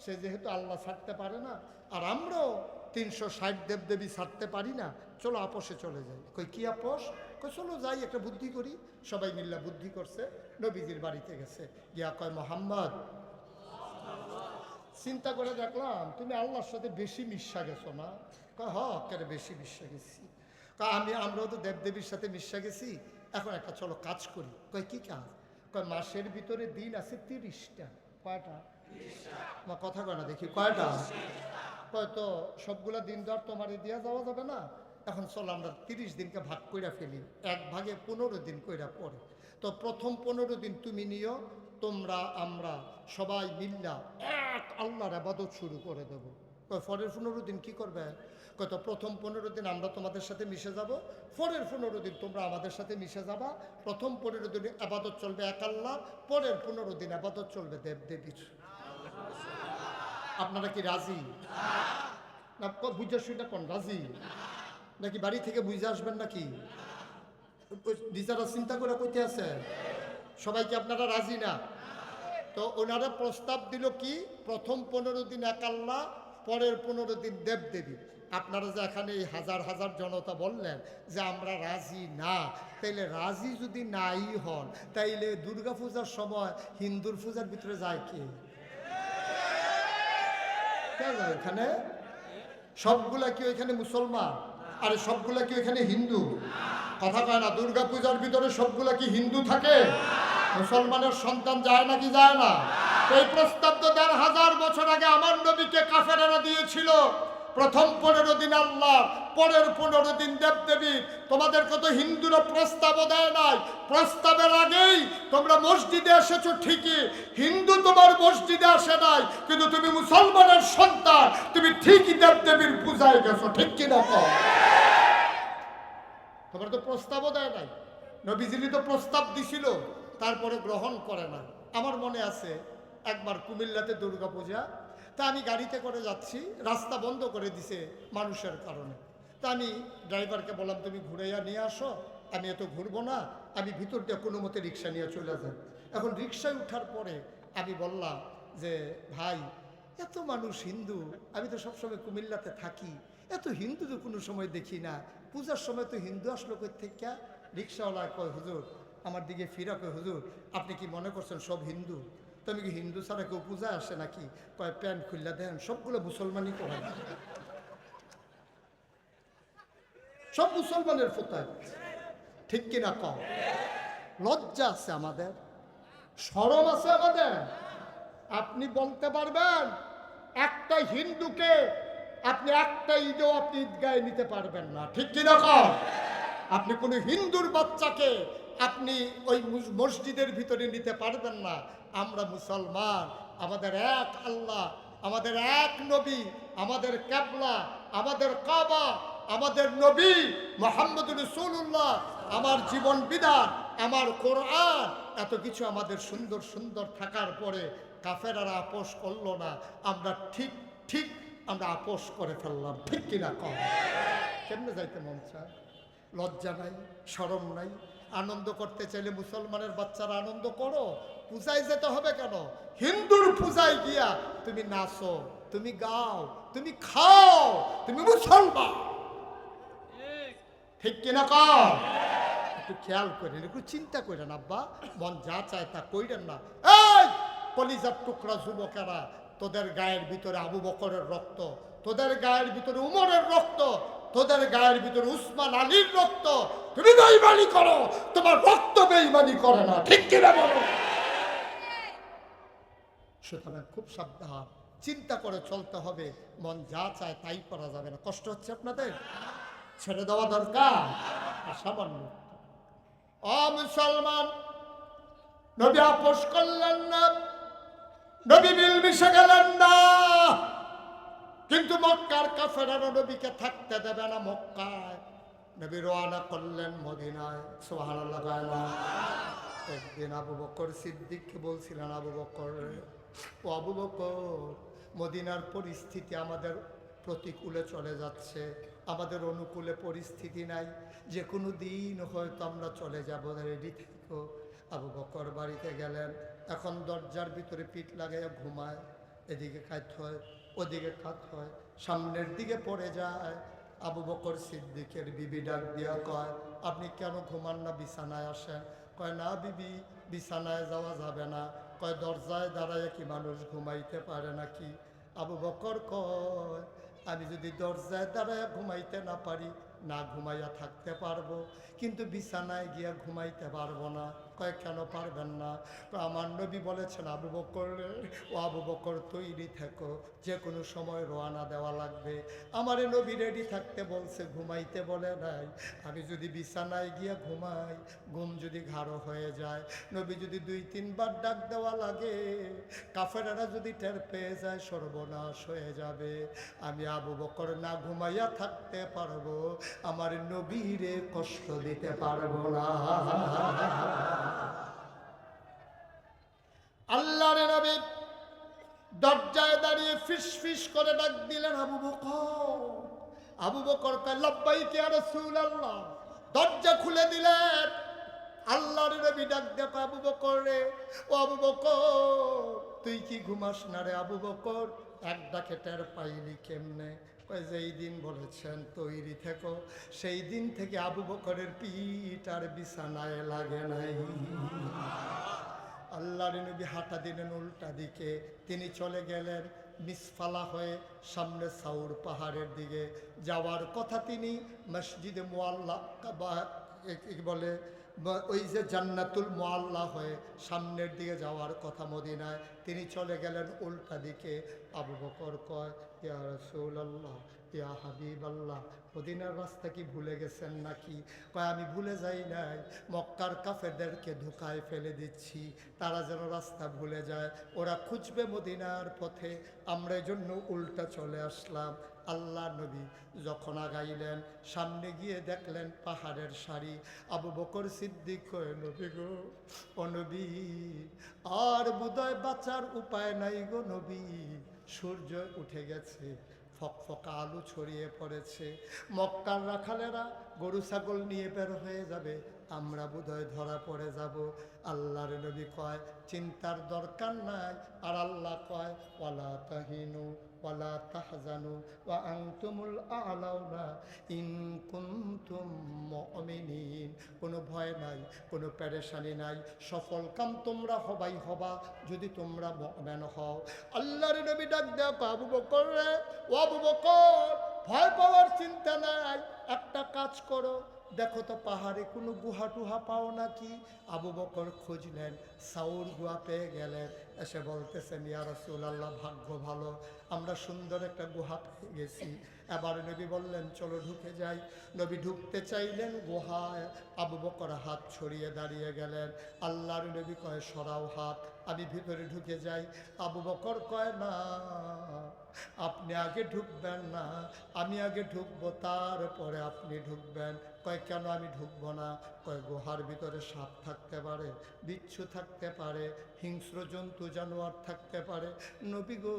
A: সে যেহেতু আল্লাহ ছাড়তে পারে না, আর আমরাও 360 দেবদেবী ছাড়তে পারি না, চলো আপোষে চলে যাই। কই কি আপোষ? কই চলো যাই একটা বুদ্ধি করি। সবাই মিল্লা বুদ্ধি করছে, নবীজির বাড়িতে গেছে, গিয়া কয় মোহাম্মদ, চিন্তা করে দেখলাম তুমি আল্লাহর সাথে বেশি মিশা গেছো না? কয় হ, কেরে বেশি মিশা গেছি। আমরাও তো দেবদেবীর সাথে মিশা গেছি, এখন একটা চলো কাজ করি। কয় কি কাজ? কয় মাসের ভিতরে দিন আছে 30টা। কয়টা? আমার কথা কয় না দেখি, কয়টা? কয় তো সবগুলা দিন তো আর তোমারে দিয়া যাওয়া যাবে না, এখন চলো আমরা 30 দিনকে ভাগ কইরা ফেলি, এক ভাগে 15 দিন কইরা পড়ে। তো প্রথম 15 দিন তুমি নিও, তোমরা আমরা সবাই মিল্লা এক আল্লাহর ইবাদত শুরু করে দেবো। কয় পরের 15 দিন কি করবে? কয় তো প্রথম 15 দিন আমরা তোমাদের সাথে মিশে যাব, পরের 15 দিন তোমরা আমাদের সাথে মিশে যাবা। প্রথম 15 দিন ইবাদত চলবে এক আল্লাহ, পরের 15 দিন ইবাদত চলবে দেবদেবীর। আপনারা কি রাজি? না বুঝা শুইটা কোন রাজি নাকি বাড়ি থেকে বুঝে আসবেন নাকি? নিজেরা চিন্তা করে কইতে আছে সবাই কি আপনারা রাজি না? তো ওনারা প্রস্তাব দিল কি, প্রথম 15 দিন এক আল্লাহ, পরের 15 দিন দেবদেবী। আপনারা যে এখানে এই হাজার হাজার জনতা বললেন যে আমরা রাজি না, তাইলে রাজি যদি নাই হন, তাইলে দুর্গা পূজার সময় হিন্দুর পূজার ভিতরে যায় কে? কে যায় এখানে? সবগুলা কি ওইখানে মুসলমান? আরে সবগুলা কি ওইখানে হিন্দু? কথা কয় না। দুর্গা পূজার ভিতরে সবগুলা কি হিন্দু থাকে? মুসলমানের সন্তান যায় নাকি যায় না? এই প্রস্তাব তো ১,৫০০ বছর আগে আমার নবীকে কাফেরেরা দিয়েছিল। প্রথম ১৫ দিন আল্লাহ, পরের ১৫ দিন দেবদেবী। তোমাদেরকে তো হিন্দুরা প্রস্তাবও দেয় নাই। প্রস্তাবের আগেই তোমরা মসজিদে এসেছো ঠিকই, হিন্দু তোমার মসজিদে আসে নাই, কিন্তু তুমি মুসলমানের সন্তান, তুমি ঠিকই দেবদেবীর পূজায় গেছো, ঠিক কিনা কও? তোমার তো প্রস্তাবও দেয় নাই। নবীজিলি তো প্রস্তাব দিছিল, তারপরে গ্রহণ করে না। আমার মনে আছে একবার কুমিল্লাতে দুর্গা পূজা, তা আমি গাড়িতে করে যাচ্ছি, রাস্তা বন্ধ করে দিছে মানুষের কারণে। তা আমি ড্রাইভারকে বললাম, তুমি ঘুরাইয়া নিয়ে আসো, আমি এত ঘুরবো না, আমি ভিতর দিয়ে কোনো মতে রিক্সা নিয়ে চলে যাই। এখন রিক্সায় উঠার পরে আমি বললাম যে ভাই, এত মানুষ হিন্দু, আমি তো সবসময় কুমিল্লাতে থাকি, এত হিন্দু তো কোনো সময় দেখি না, পূজার সময় তো হিন্দু আসলো কই থেকে? রিক্সাওয়ালা কয়, হুজুর, আমার দিকে ফিরা কয়, হুজুর আপনি কি মনে করছেন সব হিন্দু? তো আমি কি হিন্দু ছাড়া কেউ পূজায় আসে নাকি? কয়, প্যান্ট খুললা দেন, সবগুলো মুসলমানই করে না, সব মুসলমানের ফোতায়, ঠিক কিনা কম? লজ্জা আছে আমাদের, শরম আছে আমাদের। আপনি বলতে পারবেন একটা হিন্দুকে আপনি একটা ঈদেও আপনি ঈদগাহে নিতে পারবেন না, ঠিক কিনা কম? আপনি কোনো হিন্দুর বাচ্চাকে আপনি ওই মসজিদের ভিতরে নিতে পারবেন না। আমরা মুসলমান, আমাদের এক আল্লাহ, আমাদের এক নবী, আমাদের কিবলা, আমাদের কাবা, আমাদের নবী মুহাম্মদুর রাসূলুল্লাহ, আমার জীবন বিধান, আমার কোরআন, এত কিছু আমাদের সুন্দর সুন্দর থাকার পরে কাফেরারা আপোষ করলো না, আমরা ঠিক ঠিক আমরা আপোষ করে ফেললাম, ঠিক কিনা কম? কেমনে যাইতে মন চায়? লজ্জা নাই, শরম নাই। আনন্দ করতে চাইলে মুসলমানের বাচ্চারা আনন্দ করো, পূজায় যেতে হবে কেন? হিন্দুর পূজায় গিয়া তুমি নাচো, তুমি গাও, তুমি খাও, তুমি মুসলমান, ঠিক কিনা কম? একটু খেয়াল করেন, একটু চিন্তা করেন আব্বা, মন যা চায় তা কইরেন না। এই কলিজার টুকরা যুবকেরা, তোদের গায়ের ভিতরে আবু বকরের রক্ত, তোদের গায়ের ভিতরে উমরের রক্ত, তোদের গায়ের ভিতরে উসমান আলীর রক্ত, তুমি বেঈমানি করো, তোমার রক্ত বেঈমানি করে না, ঠিক কিনা বলো? সুতরাং খুব সাবধান, চিন্তা করে চলতে হবে, মন যা চায় তাই করা যাবে না। কষ্ট হচ্ছে আপনাদের? ছেড়ে দেওয়া দরকার সামান্য। ও মুসলমান, নবী আপোষ করলেন না, নবী মিল মিশে গেলেন না, কিন্তু মক্কার কাফেররা নবীকে থাকতে দেবে না মক্কায়। নবী রওনা করলেন মদিনায়, সুবহানাল্লাহ। একদিন আবু বকর সিদ্দিককে বলছিলেন, আবু বকর, ও আবু বকর, মদিনার পরিস্থিতি আমাদের প্রতিকূলে চলে যাচ্ছে, আমাদের অনুকূলে পরিস্থিতি নাই, যে কোনো দিন হয়তো আমরা চলে যাব, রেডি থেকো। আবু বকর বাড়িতে গেলেন, এখন দরজার ভিতরে পিঠ লাগাইয়া ঘুমায়, এদিকে খাইতে হয়, ওদিকে খাতে হয়, সামনের দিকে পড়ে যায়। আবু বকর সিদ্দিকের বিবি ডাক দিয়া কয়, আপনি কেন ঘুমান না, বিছানায় আসেন? কয়, না বিবি, বিছানায় যাওয়া যাবে না। কয়, দরজায় দাঁড়ায় কি মানুষ ঘুমাইতে পারে নাকি? আবু বকর কয়, আমি যদি দরজায় দাঁড়ায় ঘুমাইতে না পারি, না ঘুমাইয়া থাকতে পারবো, কিন্তু বিছানায় গিয়া ঘুমাইতে পারবো না। কয়, কেন পারবেন না? আমার নবী বলেছেন, আবু বকর রে, ও আবু বকর তৈরি থেকো, যে কোনো সময় রওনা দেওয়া লাগবে। আমার নবী রেডি থাকতে বলছে, ঘুমাইতে বলে নাই। আমি যদি বিছানায় গিয়া ঘুমাই, ঘুম যদি ঘাড়ো হয়ে যায়, নবী যদি 2-3 বার ডাক দেওয়া লাগে, কাফেরেরা যদি টের পেয়ে যায়, সর্বনাশ হয়ে যাবে। আমি আবু বকর না ঘুমাইয়া থাকতে পারবো, আমার নবীরে কষ্ট দিতে পারবো না। আল্লাহর নবী দরজায় দাঁড়িয়ে ফিস ফিস করে ডাক দিলেন, আবু বকর। আবু বকর কয়, লাব্বাইক ইয়া রাসূলুল্লাহ। দরজা খুলে দিলেন। আল্লাহর নবী ডাক দিয়ে, আবু বকর রে, ও আবু বকর, তুই কি ঘুমাস না রে? আবু বকর, এক ডাকে টের পাইলি কেমনে? কয়, যেই দিন বলেছেন তৈরি থেকো, সেই দিন থেকে আবু বকরের পিঠ আর বিছানায় লাগে নাই। আল্লাহর নবী হাঁটা দিলেন উল্টা দিকে, তিনি চলে গেলেন মিসফালা হয়ে সামনে সাউর পাহাড়ের দিকে যাওয়ার কথা। তিনি মসজিদে মুআল্লা বা কি বলে ওই যে জান্নাতুল মুআল্লা হয়ে সামনের দিকে যাওয়ার কথা মদিনায়, তিনি চলে গেলেন উল্টা দিকে। আবু বকর কয়, ইয়া রাসূলুল্লাহ, ইয়া হাবিবাল্লাহ, মদিনার রাস্তা কি ভুলে গেছেন নাকি? কয়, আমি ভুলে যাই নাই, মক্কার কাফেরদেরকে ধোঁকায় ফেলে দিচ্ছি, তারা যেন রাস্তা ভুলে যায়, ওরা খুঁজবে মদিনার পথে, আমরা এই জন্য উল্টা চলে আসলাম। আল্লাহ নবী যখন আগাইলেন, সামনে গিয়ে দেখলেন পাহাড়ের সারি। আবু বকর সিদ্দিক কয়, নবী গো, ও নবী, আর বোধহয় বাঁচার উপায় নাই গো নবী, সূর্য উঠে গেছে, ফকফকা আলু ছড়িয়ে পড়েছে, মক্কার রাখালেরা গরু ছাগল নিয়ে বের হয়ে যাবে, আমরা বোধহয় ধরা পড়ে যাব। আল্লাহর নবী কয়, চিন্তার দরকার নাই। আর আল্লাহ কয়, ওয়ালা তাহিনু ওয়ালা তাহজানু ওয়া আনতুমুল আ'লাউনা ইন কুনতুম মুমিনিন। কোনো ভয় নাই, কোনো পেরেশানি নাই, সফল কাম তোমরা হবাই হবা যদি তোমরা মুমিন হও। আল্লাহর নবী ডাক দেয়া, আবু বকর রে, ও আবু বকর, ভয় পাওয়ার চিন্তা নাই, একটা কাজ করো, দেখো তো পাহাড়ে কোনো গুহা টুহা পাও নাকি? আবু বকর খুঁজলেন, সাউর গুহা পেয়ে গেলেন, এসে বলতেছেন, ইয়া রাসূলুল্লাহ, ভাগ্য ভালো, আমরা সুন্দর একটা গুহা পেয়ে গেছি। এবার নবী বললেন, চলো ঢুকে যাই। নবী ঢুকতে চাইলেন গুহায়, আবু বকর হাত ছড়িয়ে দাঁড়িয়ে গেলেন। আল্লাহর নবী কয়, সরাও হাত, আমি ভিতরে ঢুকে যাই। আবু বকর কয়, না, আপনি আগে ঢুকবেন না, আমি আগে ঢুকবো, তারপরে আপনি ঢুকবেন। কয়, কেন আমি ঢুকবো না? কয়, গুহার ভিতরে সাপ থাকতে পারে, বিচ্ছু থাকতে পারে, হিংস্র জন্তু জানোয়ার থাকতে পারে, নবী গো,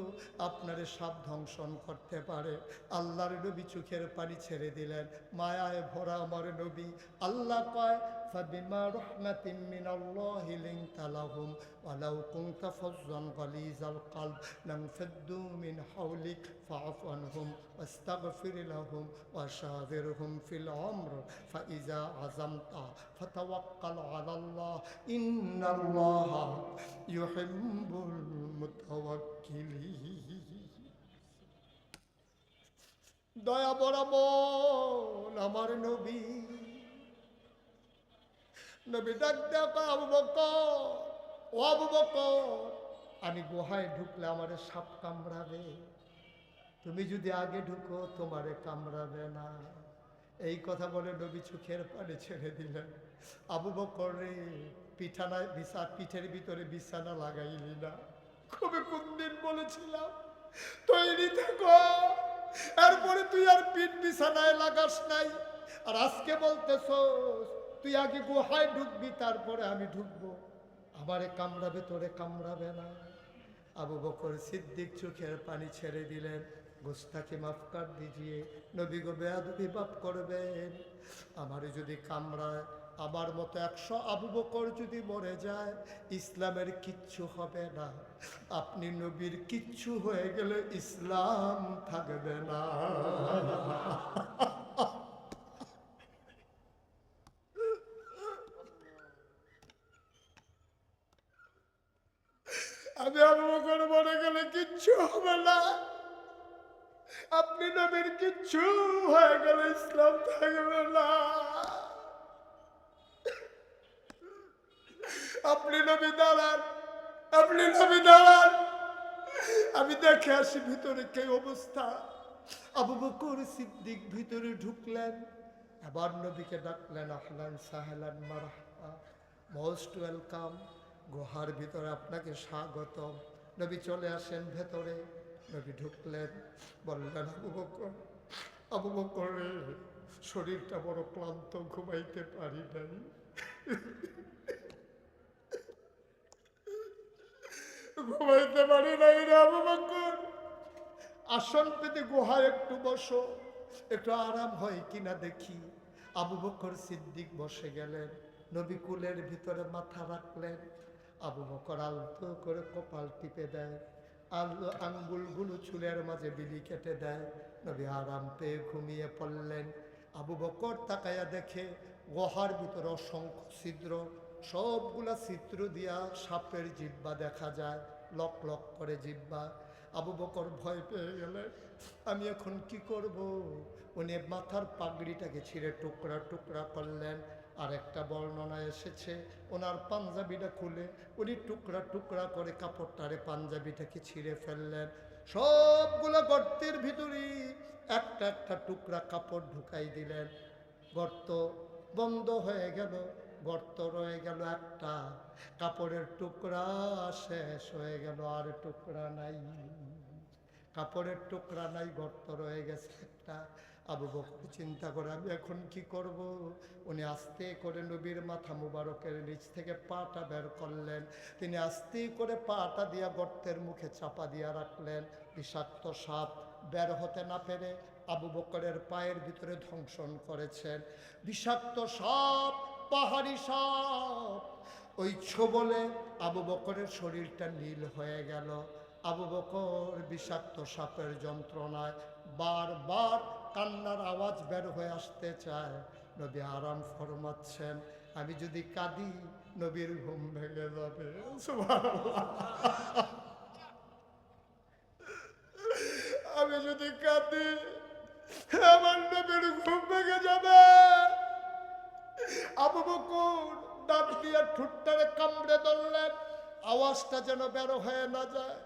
A: আপনারে সাপ ধ্বংসন করতে পারে। আল্লাহর নবী চোখের পানি ছেড়ে দিলেন, মায়ায় ভরা আমার নবী। আল্লাহ কয়, ফাবিমা রাহমাতিন মিনাল্লাহি লিনতা লাহুম ওয়ালাউ কুনতা ফাজ্জান গালিজাল কলব লানফাদ্দু মিন হাওলিক ফাআফু আনহুম ওয়াস্তাগফির লাহুম ওয়াশাবিরহুম ফিল আমর ফাইজা আযামতা ফাতাওয়াক্কাল আলাল্লাহ ইন্নাল্লাহা ইউহিব্বুল মুতাওয়াক্কিলিন। দয়া বরাবর আমার নবী। নবী ডাক দেয়া, আবু বকর, ও আবু বকর, আমি গুহায় ঢুকলে আমারে সাপ কামড়াবে, তুমি যদি আগে ঢুকো তোমারে কামড়াবে না। এই কথা বলে নবী চোখের পানি ছেড়ে দিলেন। আবু বকর রে, পিঠানায় পিঠের ভিতরে বিছানা লাগাইলি না, খুবই কোন দিন বলেছিলাম তৈরি থাকো, এরপরে তুই আর পিঠ বিছানায় লাগাস নাই, আর আজকে বলতেছ তুই আগে গুহায় ঢুকবি তারপরে আমি ঢুকবো, আমারে কামড়াবে, তোরে কামড়াবে না। আবু বকর সিদ্দিক চোখের পানি ছেড়ে দিলেন, গোস্তাকে মাফ কর দিজিয়ে, নবী গো, বেয়াদবি মাফ করবেন, আমারে যদি কামড়ায়, আমার মতো 100 আবু বকর যদি মরে যায়, ইসলামের কিচ্ছু হবে না, আপনি নবীর কিচ্ছু হয়ে গেলে ইসলাম থাকবে না। আমি আবু বকর মরে গেলে কিচ্ছু হবে না, আপনি নবীর কিচ্ছু হয়ে গেলে ইসলাম থাকবে না। আপনি নবী দাঁড়ান, আপনি নবী দাঁড়ান, আমি দেখে আসি ভিতরে কি অবস্থা। আবু বকর সিদ্দিক ভিতরে ঢুকলেন, আবার নবীকে ডাকলেন, আহলান সাহলান মারহাবা, মোস্ট ওয়েলকাম, গুহার ভিতরে আপনাকে স্বাগতম। নবী চলে আসেন ভেতরে। নবী ঢুকলেন, বললেন, আবু বকর রে, শরীরটা বড় ক্লান্ত, ঘুমাইতে পারি নাই, ঘুমাইতে পারি নাই রে আবু বকর, আসন পেতে গুহায় একটু বসো, একটু আরাম হয় কিনা দেখি। আবু বকর সিদ্দিক বসে গেলেন, নবী কুলের ভিতরে মাথা রাখলেন। আবু বকর আলতো করে কপাল টিপে দেয়, আঙ্গুলগুলো চুলের মাঝে বিলি কেটে দেয়। নবী আরাম পেয়ে ঘুমিয়ে পড়লেন। আবু বকর তাকায়া দেখে গুহার ভিতরে অসংখ্য ছিদ্র, সবগুলা চিত্র দিয়া সাপের জিহ্বা দেখা যায়, লক লক করে জিহ্বা। আবু বকর ভয় পেয়ে গেলেন, আমি এখন কি করব? উনি মাথার পাগড়িটাকে ছিঁড়ে টুকরা টুকরা করলেন। আর একটা বর্ণনা এসেছে ওনার পাঞ্জাবিটা খুলে উনি টুকরা টুকরা করে কাপড়টারে পাঞ্জাবিটাকে ছিঁড়ে ফেললেন। সবগুলো গর্তের ভিতরে একটা একটা টুকরা কাপড় ঢুকাই দিলেন। গর্ত বন্ধ হয়ে গেল, গর্ত রয়ে গেল একটা, কাপড়ের টুকরা শেষ হয়ে গেল, আর টুকরা নাই, কাপড়ের টুকরা নাই, গর্ত রয়ে গেছে একটা। আবু বকর চিন্তা করে আমি এখন কি করব? উনি আস্তে করে নবীর মাথা মুবারকের নিচ থেকে পাটা বের করলেন। তিনি আস্তে করে পাটা দিয়া গর্তের মুখে চাপা দিয়া রাখলেন। বিষাক্ত সাপ বের হতে না পেরে আবু বকরের পায়ের ভিতরে ধ্বংসন করেছেন। বিষাক্ত সাপ, পাহাড়ি সাপ, ওই ছোবলে আবু বকরের শরীরটা নীল হয়ে গেল। আবু বকর বিষাক্ত সাপের যন্ত্রণায় বারবার কান্নার আওয়াজ বের হয়ে আসতে চায়। নবী আরাম ফরমাচ্ছেন, আমি যদি কাঁদি নবীর ঘুম ভেঙে যাবে। সুবহানাল্লাহ। আমি যদি কাঁদি আমার নবীর ঘুম ভেঙে যাবে। আবু বকর দাঁত দিয়ে ঠোঁটটারে কামড়ে ধরলেন, আওয়াজটা যেন বের হয়ে না যায়।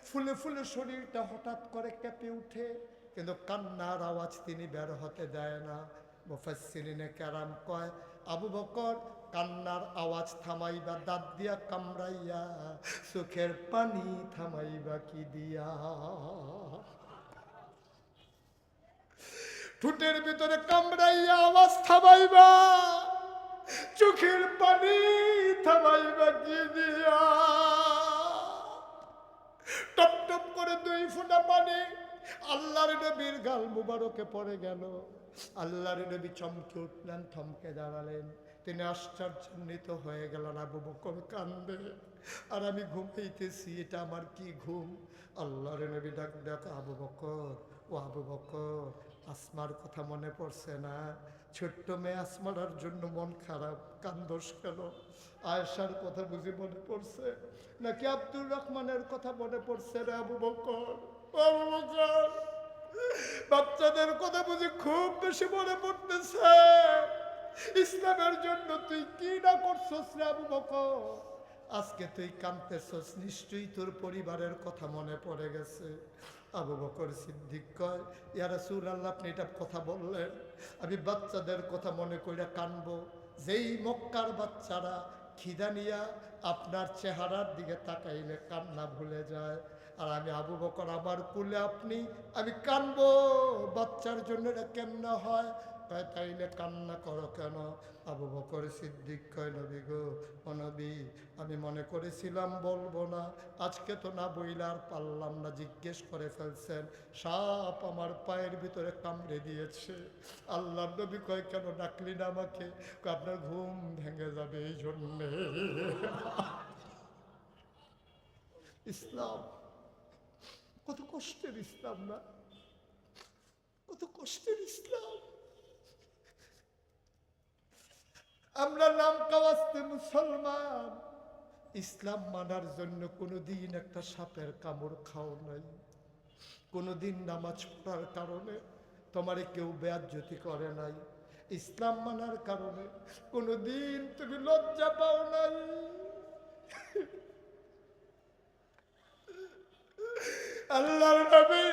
A: ফুলে ফুলে শরীরটা হঠাৎ করে কেঁপে উঠে, কিন্তু কান্নার আওয়াজ তিনি বের হতে দেয় না। মুফাসসিরিনে কেরাম কয়, আবু বকর কান্নার আওয়াজ থামাইবা দাঁত দিয়া কামড়াইয়া, চোখের পানি থামাইবা কি দিয়া? ঠোঁটের ভিতরে কামড়াইয়া আওয়াজ থামাইবা, চোখের পানি থামাইবা কি দিয়া? টপ টপ করে 2 ফোঁটা পানি আল্লাহর নবীর গাল মুবারকে পড়ে গেল। আল্লাহর নবী চমকে উঠলেন, থমকে দাঁড়ালেন। তিনি আশ্চর্যান্বিত হয়ে গেলেন। আবু বকর কান্দে আর আমি ঘুমাইতেছি, এটা আমার কি ঘুম? আল্লাহর নবী ডাক ডাক, আবু বকর, ও আবু বকর, আসমার কথা মনে পড়ছে না? ছোট্ট মেয়ে আসমার জন্য মন খারাপ, কান্দোস কেন? আয়েশার কথা বুঝি মনে পড়ছে নাকি আব্দুর রহমানের কথা মনে পড়ছে রে আবু বকর? আবু বকর, বাচ্চাদের কথা বুঝি খুব বেশি মনে পড়তেছে। ইসলামের জন্য তুই কি না করছস রে আবু বকর? আজকে তুই কাঁদতেছস, নিশ্চয়ই তোর পরিবারের কথা মনে পড়ে গেছে। আবু বকর সিদ্দিক কয়, ইয়া রাসূলুল্লাহ, আপনি এটা কথা বললেন, আমি বাচ্চাদের কথা মনে কইরা কানবো? যেই মক্কার বাচ্চারা খিদা নিয়া আপনার চেহারার দিকে তাকাইলে কান্না ভুলে যায়, আর আমি আবু বকর আমার কুলে আপনি, আমি কানবো? বাচ্চার জন্য এটা কেমন হয়? কয়, তাইলে কান্না করো কেন? আবু বকর সিদ্দিক কয়, নবী গো, ও নবী, আমি মনে করেছিলাম বলবো না, আজকে তো না বইলে আর পারলাম না, জিজ্ঞেস করে ফেলছেন। সাপ আমার পায়ের ভিতরে কামড়ে দিয়েছে। আল্লাহ নবী কয়, কেন ডাকলি না আমাকে? কয়, আপনার ঘুম ভেঙে যাবে এই জন্যে। ইসলাম কত কষ্টের ইসলাম না? কত কষ্টের ইসলাম। আমরা নাম কাওয়াস্তে মুসলমান, ইসলাম মানার জন্য কোনোদিন একটা সাপের কামড় খাও নাই। কোনোদিন নামাজ পড়ার কারণে তোমারে কেউ বেয়াজ্জতি করে নাই। ইসলাম মানার কারণে কোনোদিন তুমি লজ্জা পাও নাই। আল্লাহর নবী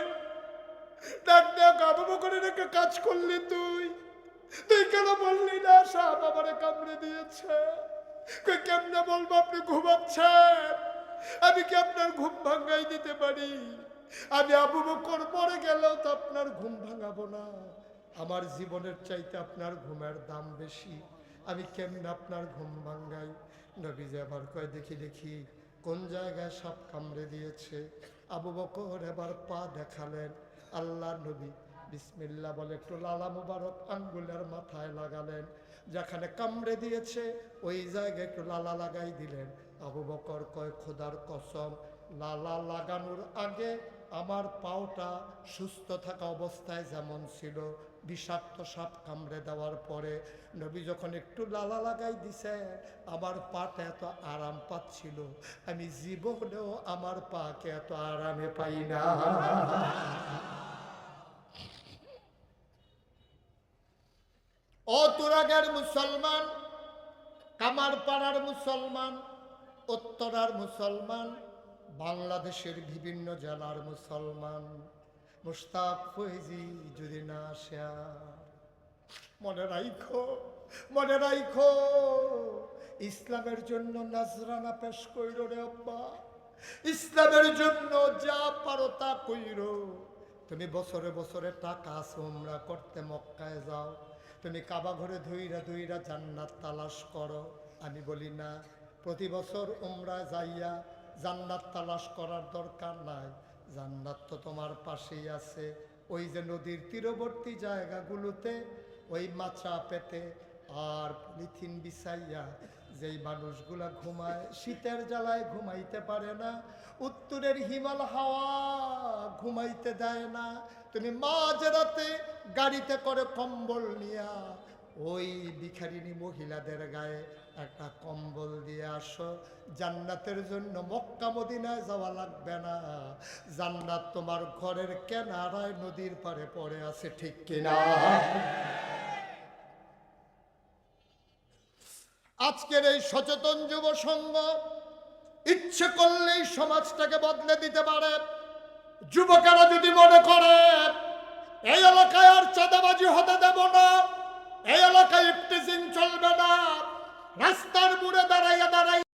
A: ডাক ডাক, আবু বকরের একটা কাজ করলি তুই, তুই কেন বললি না সাপ আমারে কামড়ে দিয়েছে? কেমনে বলবো? আপনি ঘুমাচ্ছেন, আমি কি আপনার ঘুম ভাঙাই দিতে পারি? আমি আবু বকর মরে গেলেও তো আপনার ঘুম ভাঙাবো না। আমার জীবনের চাইতে আপনার ঘুমের দাম বেশি, আমি কেমনে আপনার ঘুম ভাঙ্গাই? নবীজি আবার কয়, দেখি দেখি কোন জায়গায় সাপ কামড়ে দিয়েছে। আবু বকর এবার পা দেখালেন। আল্লাহ নবী বিসমিল্লাহ বলে একটু লালা মুবারক আঙ্গুলের মাথায় লাগালেন। যেখানে কামড়ে দিয়েছে ওই জায়গায় একটু লালা লাগাই দিলেন। আবু বকর কয়, খোদার কসম, লালা লাগানোর আগে আমার পাওটা সুস্থ থাকা অবস্থায় যেমন ছিল বিষাক্ত সাপ কামড়ে দেওয়ার পরে নবী যখন একটু লালা লাগাই দিছে, আমার পাটা এত আরাম পাচ্ছিল, আমি জীবনেও আমার পাকে এত আরামে পাই না। ও তুরাগের মুসলমান, কামারপাড়ার মুসলমান, উত্তরার মুসলমান, বাংলাদেশের বিভিন্ন জেলার মুসলমান, মুশতাক ফৈজি যদি না আসে আর, মনে রাখো, মনে রাখো, ইসলামের জন্য নাজরানা পেশ কইরো রে আব্বা, ইসলামের জন্য যা পারো তা কইরো। তুমি বছরে বছরে টাকা আছে উমরা করতে মক্কায় যাও, তুমি কাবা ঘরে ধুইরা ধুইরা জান্নাত তালাশ করো। আমি বলি না, প্রতি বছর উমরা যাইয়া জান্নাত তালাশ করার দরকার নাই, জান্নাত তো তোমার পাশেই আছে। ওই যে নদীর তীরবর্তী জায়গাগুলোতে ওই মাচা পেতে আর পলিথিন বিছাইয়া যেই মানুষগুলা ঘুমায়, শীতের জ্বালায় ঘুমাইতে পারে না, উত্তরের হিমাল হাওয়া ঘুমাইতে দেয় না, তুমি মাঝরাতে গাড়িতে করে কম্বল নিয়া ওই ভিখারিনী মহিলাদের গায়ে একটা কম্বল দিয়ে আসো। জান্নাতের জন্য মক্কা মদিনায় যাওয়া লাগবে না, জান্নাত তোমার ঘরের কেনারায় নদীর পারে পড়ে আছে, ঠিক কিনা? আজকের এই সচেতন যুব সংঘ ইচ্ছে করলেই সমাজটাকে বদলে দিতে পারে। যুবকেরা যদি মনে করে এই এলাকায় আর চাঁদাবাজি হতে দেব না, এই এলাকায় ইফটিজিং চলবে না, রাস্তার মোড়ে দাঁড়াইয়া দাঁড়াইয়া